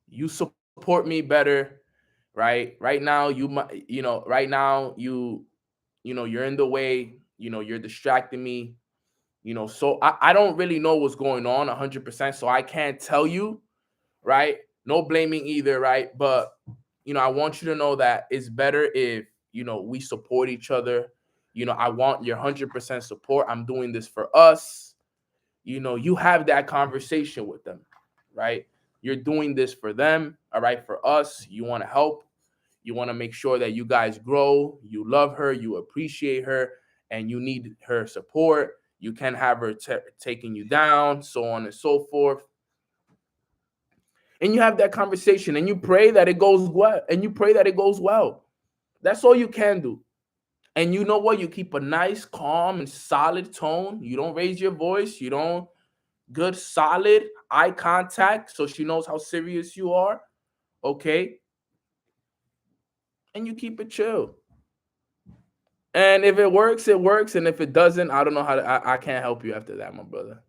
you support me better, right now you might, right now you're in the way, you're distracting me, so I don't really know what's going on 100%, so I can't tell you, right? No blaming either, right? But I want you to know that it's better if we support each other. I want your 100% support. I'm doing this for us. You have that conversation with them, right? You're doing this for them, all right? For us, you want to help. You want to make sure that you guys grow. You love her, you appreciate her, and you need her support. You can have her taking you down, so on and so forth. And you have that conversation, and you pray that it goes well. And you pray that it goes well. That's all you can do. And you know what? You keep a nice, calm, and solid tone. You don't raise your voice. You don't. Good, solid eye contact, so she knows how serious you are. Okay. And you keep it chill. And if it works, it works. And if it doesn't, I don't know how to, I can't help you after that, my brother.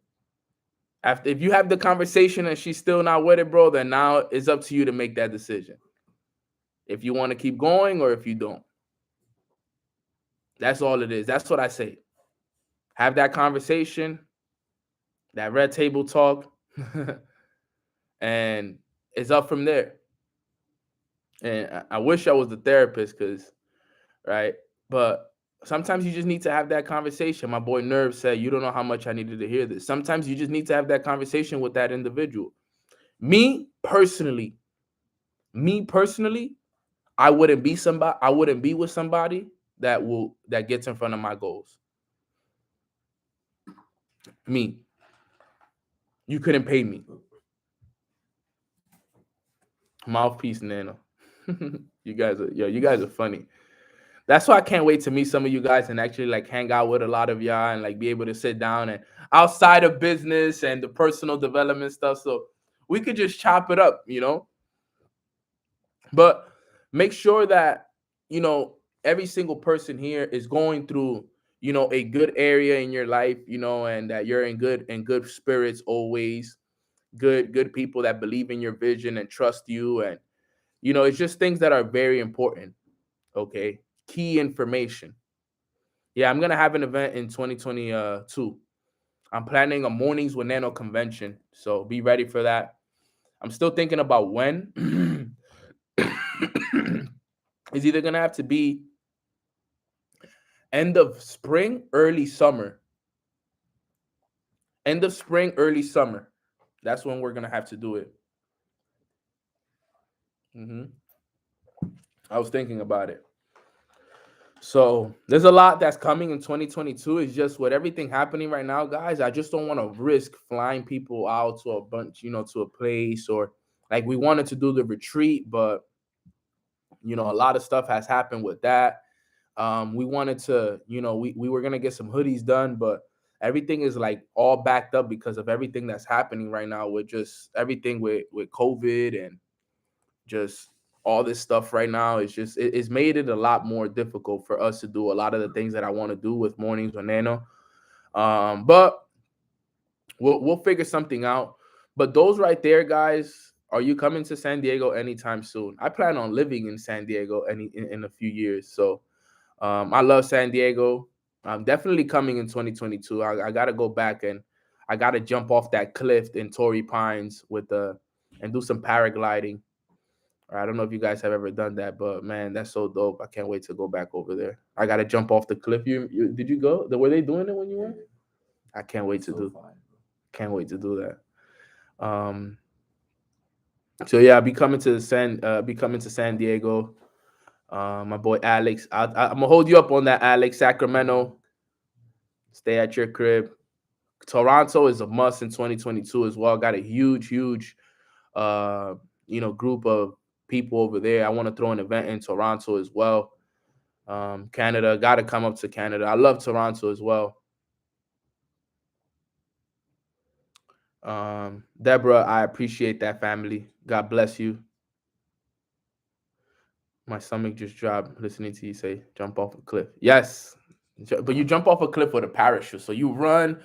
After, if you have the conversation and she's still not with it, bro, then now it's up to you to make that decision. If you want to keep going or if you don't. That's all it is. That's what I say. Have that conversation, that red table talk, and it's up from there. And I wish I was the therapist, because, right? But sometimes you just need to have that conversation. My boy Nerve said, you don't know how much I needed to hear this. Sometimes you just need to have that conversation with that individual. Me personally, me personally, I wouldn't be with somebody that gets in front of my goals. Me. You couldn't pay me. Mouthpiece Nano. You guys are funny. That's why I can't wait to meet some of you guys and actually like hang out with a lot of y'all and like be able to sit down and outside of business and the personal development stuff. So we could just chop it up. But make sure that, every single person here is going through, a good area in your life, and that you're in good spirits always. Good people that believe in your vision and trust you. And, it's just things that are very important. Okay. Key information. Yeah, I'm gonna have an event in 2022. I'm planning a mornings with Nano convention, so be ready for that. I'm still thinking about when. It's either gonna have to be end of spring, early summer. End of spring, early summer. That's when we're gonna have to do it. hmm I was thinking about it. So there's a lot that's coming in 2022. It's just with everything happening right now, guys. I just don't want to risk flying people out to a bunch, to a place, or like we wanted to do the retreat, but a lot of stuff has happened with that. We wanted to, we were gonna get some hoodies done, but everything is like all backed up because of everything that's happening right now with just everything with COVID and just all this stuff right now is just it's made it a lot more difficult for us to do a lot of the things that I want to do with Mornings with Nano. But we'll figure something out. But those right there, guys, are you coming to San Diego anytime soon? I plan on living in San Diego in a few years. So I love San Diego. I'm definitely coming in 2022. I got to go back and I got to jump off that cliff in Torrey Pines with the and do some paragliding. I don't know if you guys have ever done that, but man, that's so dope. I can't wait to go back over there. I got to jump off the cliff. You did you go? Were they doing it when you went? I can't wait to do. Can't wait to do that. So yeah, I'll be coming to San Diego. My boy Alex, I'm gonna hold you up on that, Alex. Sacramento, stay at your crib. Toronto is a must in 2022 as well. Got a huge, uh, group of people over there. I want to throw an event in Toronto as well. Canada, got to come up to Canada. I love Toronto as well. Deborah, I appreciate that, family. God bless you. My stomach just dropped listening to you say jump off a cliff. Yes, but you jump off a cliff with a parachute. So you run,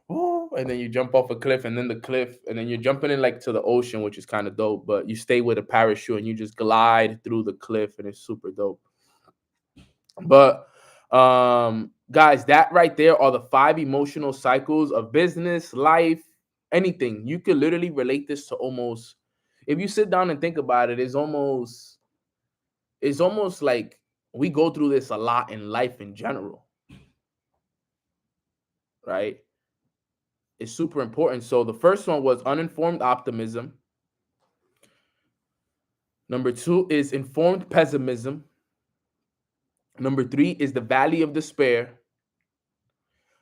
and then you jump off a cliff, and then the cliff, and then you're jumping in like to the ocean, which is kind of dope. But you stay with a parachute and you just glide through the cliff, and it's super dope. But guys, that right there are the 5 emotional cycles of business, life, anything. You could literally relate this to almost, if you sit down and think about it, it's almost like we go through this a lot in life in general, right? It's super important. So the first one was uninformed optimism. Number 2 is informed pessimism. Number 3 is the valley of despair.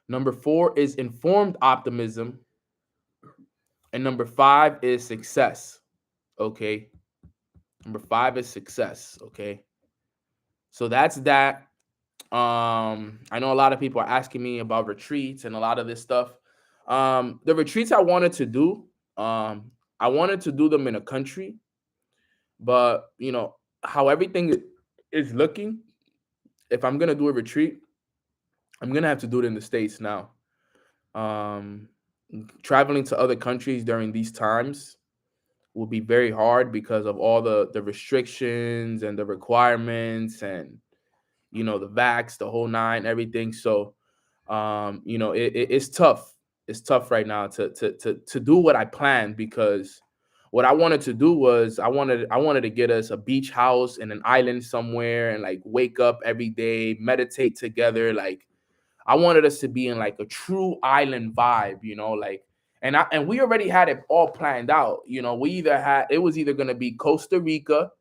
Number 4 is informed optimism. And number 5 is success. Okay. Number 5 is success. Okay. So that's that. I know a lot of people are asking me about retreats and a lot of this stuff. The retreats I wanted to do, I wanted to do them in a country, but how everything is looking, if I'm gonna do a retreat, I'm gonna have to do it in the States now. Um, Traveling to other countries during these times will be very hard because of all the restrictions and the requirements and the vax, the whole nine, everything. So it's tough. It's tough right now to do what I planned, because what I wanted to do was I wanted to get us a beach house in an island somewhere and like wake up every day, meditate together. Like I wanted us to be in like a true island vibe, like and we already had it all planned out. We either had it was either gonna be Costa Rica,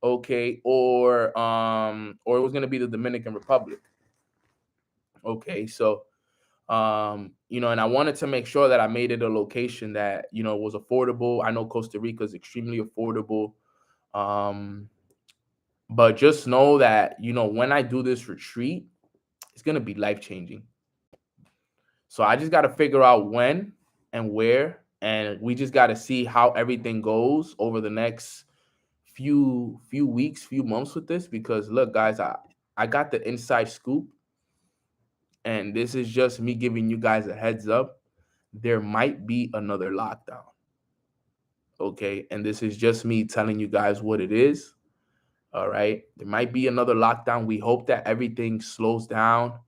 okay, or it was gonna be the Dominican Republic. Okay, so and I wanted to make sure that I made it a location that was affordable. I know Costa Rica is extremely affordable. Um, but just know that when I do this retreat, it's gonna be life changing. So I just got to figure out when and where, and we just got to see how everything goes over the next few weeks, few months with this. Because look, guys, I got the inside scoop, and this is just me giving you guys a heads up. There might be another lockdown, okay? And this is just me telling you guys what it is. All right, there might be another lockdown. We hope that everything slows down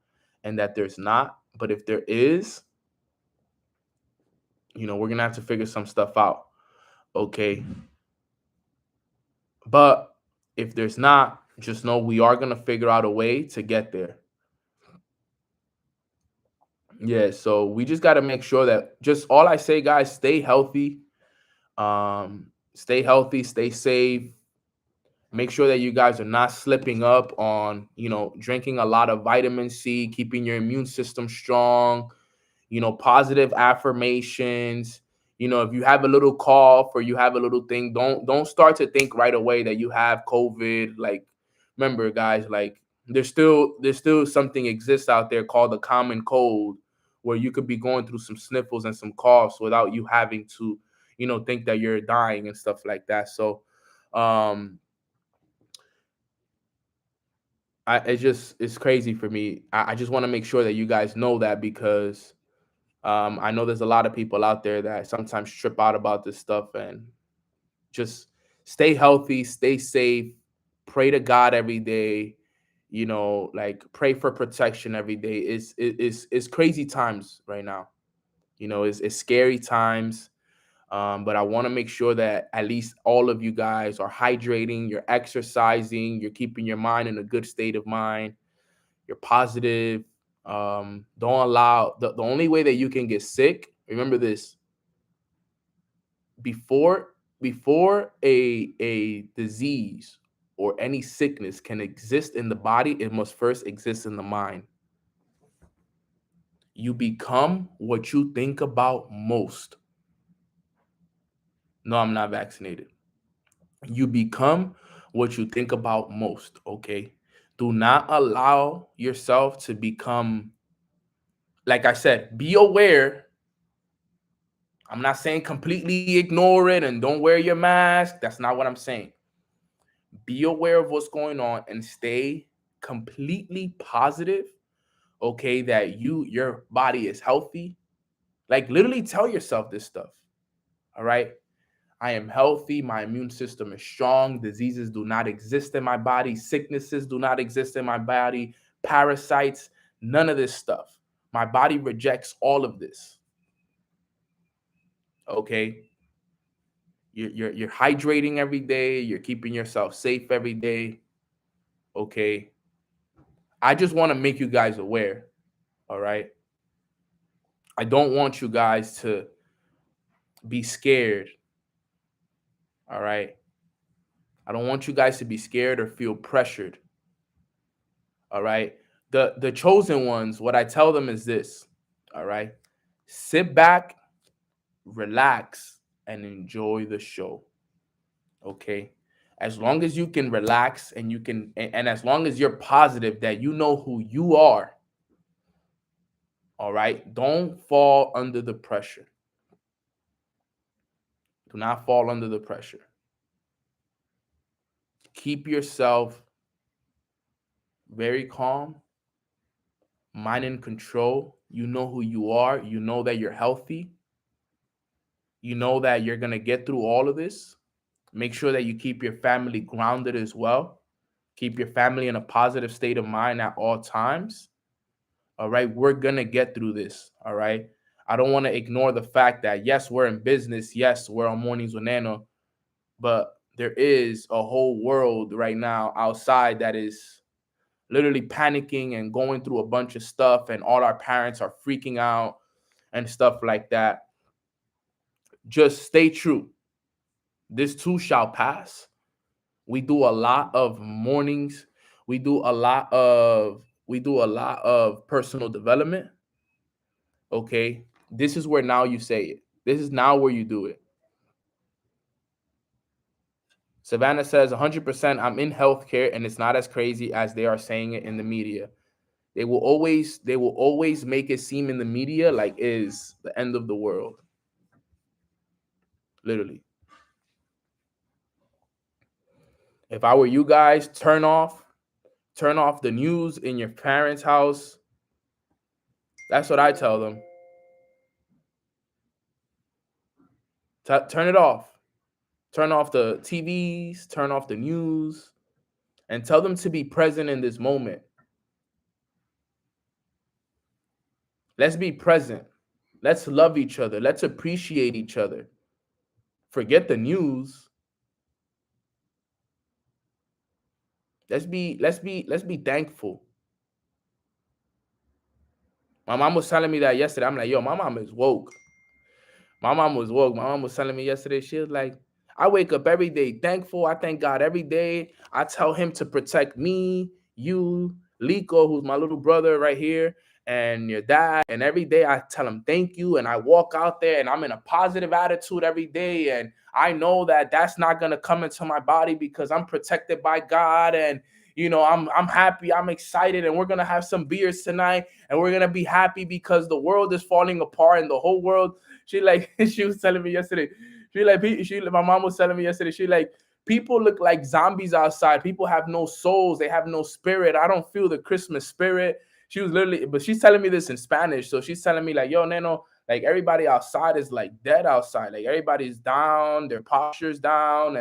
and that there's not. But if there is, we're gonna have to figure some stuff out. Okay. But if there's not, just know we are gonna figure out a way to get there. Yeah, so we just gotta make sure that just all I say, guys, stay healthy. Stay healthy, stay safe. Make sure that you guys are not slipping up on, drinking a lot of vitamin C, keeping your immune system strong, positive affirmations. If you have a little cough or you have a little thing, don't start to think right away that you have COVID. Like, remember, guys, like there's still something exists out there called the common cold, where you could be going through some sniffles and some coughs without you having to, think that you're dying and stuff like that. So, it's crazy for me. I just want to make sure that you guys know that, because I know there's a lot of people out there that sometimes trip out about this stuff. And just stay healthy, stay safe, pray to God every day. Like, pray for protection every day. It's crazy times right now. It's scary times. But I want to make sure that at least all of you guys are hydrating, you're exercising, you're keeping your mind in a good state of mind, you're positive. Don't allow the only way that you can get sick. Remember this: before a disease or any sickness can exist in the body, it must first exist in the mind. You become what you think about most. No, I'm not vaccinated. You become what you think about most, okay? Do not allow yourself to become, like I said, be aware. I'm not saying completely ignore it and don't wear your mask. That's not what I'm saying. Be aware of what's going on and stay completely positive, okay, that your body is healthy. Like, literally tell yourself this stuff. All right? I am healthy. My immune system is strong. Diseases do not exist in my body. Sicknesses do not exist in my body. Parasites, none of this stuff. My body rejects all of this. Okay? You're hydrating every day. You're keeping yourself safe every day. Okay? I just want to make you guys aware. All right? I don't want you guys to be scared. All right? I don't want you guys to be scared or feel pressured. All right? The chosen ones, what I tell them is this. All right? Sit back, relax, and enjoy the show. Okay? As long as you can relax and and as long as you're positive that you know who you are, all right? Don't fall under the pressure. Do not fall under the pressure. Keep yourself very calm, mind in control. You know who you are. You know that you're healthy. You know that you're going to get through all of this. Make sure that you keep your family grounded as well. Keep your family in a positive state of mind at all times. All right. We're going to get through this. All right. I don't want to ignore the fact that, yes, we're in business. Yes, we're on Mornings with Nano. But there is a whole world right now outside that is literally panicking and going through a bunch of stuff. And all our parents are freaking out and stuff like that. Just stay true. This too shall pass. We do a lot of mornings. We do a lot of personal development. Okay. This is where now you say it. This is now where you do it. Savannah says 100% I'm in healthcare and it's not as crazy as they are saying it in the media. They will always make it seem in the media like it is the end of the world. Literally. If I were you guys, turn off the news in your parents' house. That's what I tell them. Turn it off. Turn off the TVs, turn off the news, and tell them to be present in this moment. Let's be present. Let's love each other. Let's appreciate each other. Forget the news. Let's be thankful. My mom was telling me that yesterday. I'm like, yo, my mom is woke. My mom was woke. My mom was telling me yesterday, she was like, I wake up every day thankful. I thank God every day. I tell him to protect me, you, Lico, who's my little brother right here, and your dad. And every day I tell him thank you. And I walk out there and I'm in a positive attitude every day. And I know that that's not going to come into my body because I'm protected by God. And I'm happy, I'm excited, and we're gonna have some beers tonight, and we're gonna be happy because the world is falling apart and the whole world. She like she was telling me yesterday. My mom was telling me yesterday. She like people look like zombies outside. People have no souls. They have no spirit. I don't feel the Christmas spirit. She was literally, but she's telling me this in Spanish. So she's telling me like, yo, Neno, like everybody outside is like dead outside. Like everybody's down, their posture's down,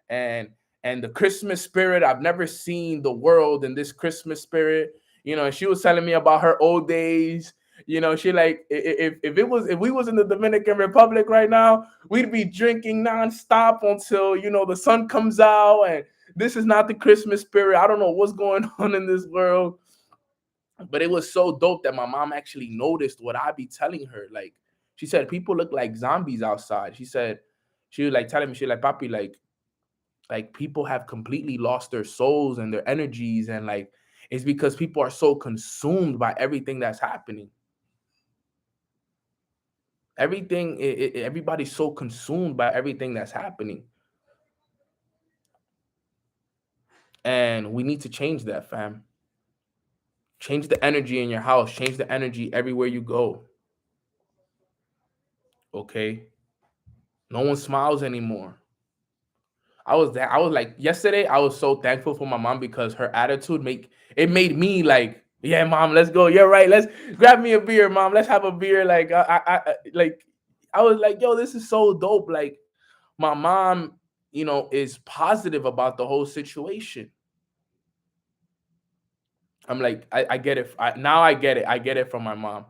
and and the Christmas spirit. I've never seen the world in this Christmas spirit. And she was telling me about her old days. She like, if we was in the Dominican Republic right now, we'd be drinking nonstop until the sun comes out. And this is not the Christmas spirit. I don't know what's going on in this world, but it was so dope that my mom actually noticed what I be telling her. Like, she said people look like zombies outside. She said, she was like telling me, she like, papi, like people have completely lost their souls and their energies, and like it's because people are so consumed by everything that's happening. Everybody's so consumed by everything that's happening, and we need to change that, fam. Change the energy in your house, change the energy everywhere you go. Okay, no one smiles anymore. I was like, yesterday I was so thankful for my mom because her attitude made me like, yeah, mom, let's go. You're right. Let's grab me a beer, mom. Let's have a beer. Like I was like, yo, this is so dope. Like my mom, is positive about the whole situation. I'm like, I get it. Now I get it. I get it from my mom.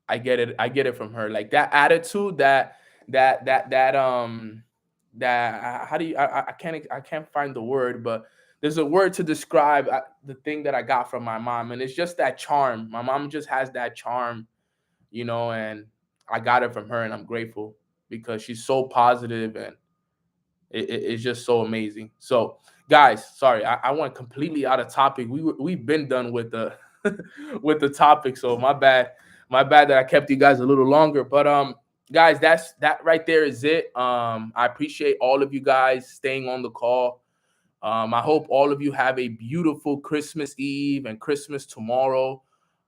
I get it. I get it from her. Like that attitude, that that that um how do you I can't find the word, but there's a word to describe the thing that I got from my mom, and it's just that charm. My mom just has that charm, and I got it from her, and I'm grateful because she's so positive, and it's just so amazing. So, guys, sorry, I went completely out of topic. We've been done with the with the topic, so my bad that I kept you guys a little longer. But guys, that right there is it. I appreciate all of you guys staying on the call. I hope all of you have a beautiful Christmas Eve and Christmas tomorrow.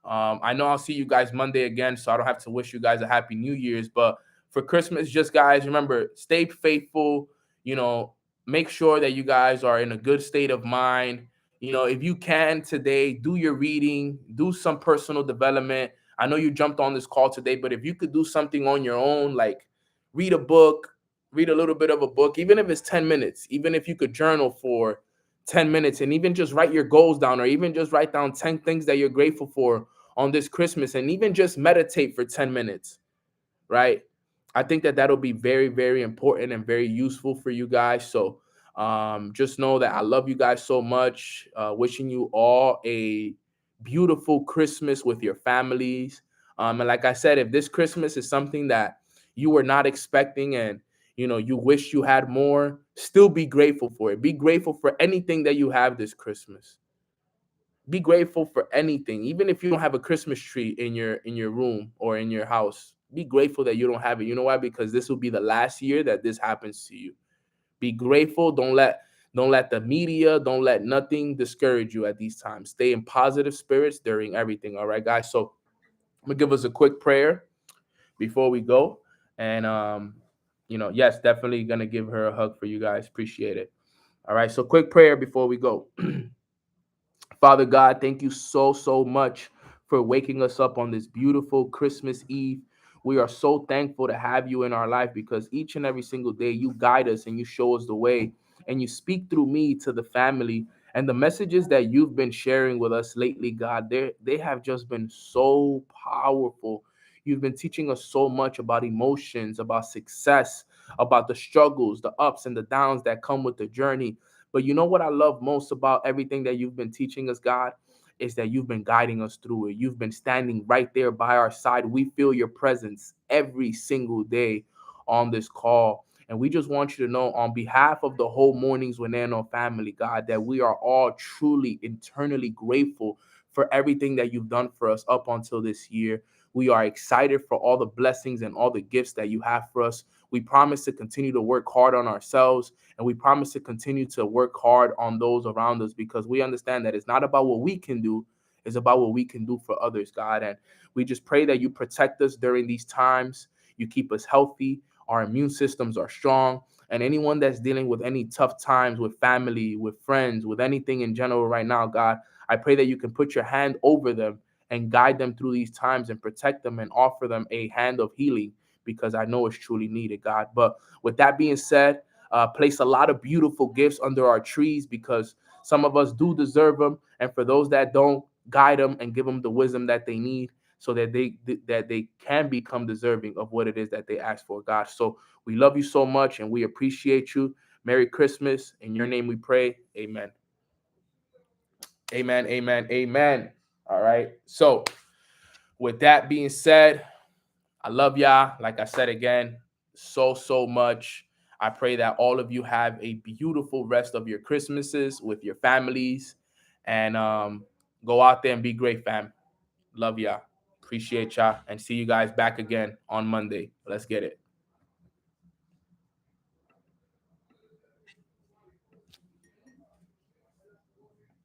I know I'll see you guys Monday again, so I don't have to wish you guys a happy New Year's. But for Christmas, just guys, remember, stay faithful. You know, make sure that you guys are in a good state of mind. If you can today, do your reading, do some personal development. I know you jumped on this call today, but if you could do something on your own, like read a book, read a little bit of a book, even if it's 10 minutes, even if you could journal for 10 minutes and even just write your goals down, or even just write down 10 things that you're grateful for on this Christmas, and even just meditate for 10 minutes, right? I think that that'll be very, very important and very useful for you guys. So just know that I love you guys so much. Wishing you all a beautiful Christmas with your families. And like I said, if this Christmas is something that you were not expecting, and you wish you had more, still be grateful for it. Be grateful for anything that you have this Christmas. Be grateful for anything, even if you don't have a Christmas tree in your room or in your house. Be grateful that you don't have it. You know why? Because this will be the last year that this happens to you. Be grateful. Don't let the media, don't let nothing discourage you at these times. Stay in positive spirits during everything. All right, guys. So I'm gonna give us a quick prayer before we go. And yes, definitely gonna give her a hug for you guys. Appreciate it. All right. So quick prayer before we go. Father God, thank you so, so much for waking us up on this beautiful Christmas Eve. We are so thankful to have you in our life because each and every single day you guide us and you show us the way, and you speak through me to the family. And the messages that you've been sharing with us lately, God, they have just been so powerful. You've been teaching us so much about emotions, about success, about the struggles, the ups and the downs that come with the journey. But you know what I love most about everything that you've been teaching us, God, is that you've been guiding us through it. You've been standing right there by our side. We feel your presence every single day on this call. And we just want you to know, on behalf of the whole Mornings with Nano family, God, that we are all truly internally grateful for everything that you've done for us up until this year. We are excited for all the blessings and all the gifts that you have for us. We promise to continue to work hard on ourselves, and we promise to continue to work hard on those around us, because we understand that it's not about what we can do, it's about what we can do for others, God. And we just pray that you protect us during these times. You keep us healthy. Our immune systems are strong. And anyone that's dealing with any tough times with family, with friends, with anything in general right now, God, I pray that you can put your hand over them and guide them through these times and protect them and offer them a hand of healing, because I know it's truly needed, God. But with that being said, place a lot of beautiful gifts under our trees, because some of us do deserve them. And for those that don't, guide them and give them the wisdom that they need, so that they can become deserving of what it is that they ask for, God. So we love you so much and we appreciate you. Merry Christmas. In your name we pray. Amen. Amen. Amen. Amen. All right. So with that being said, I love y'all. Like I said again, so much. I pray that all of you have a beautiful rest of your Christmases with your families, and go out there and be great, fam. Love y'all. Appreciate y'all. And see you guys back again on Monday. Let's get it.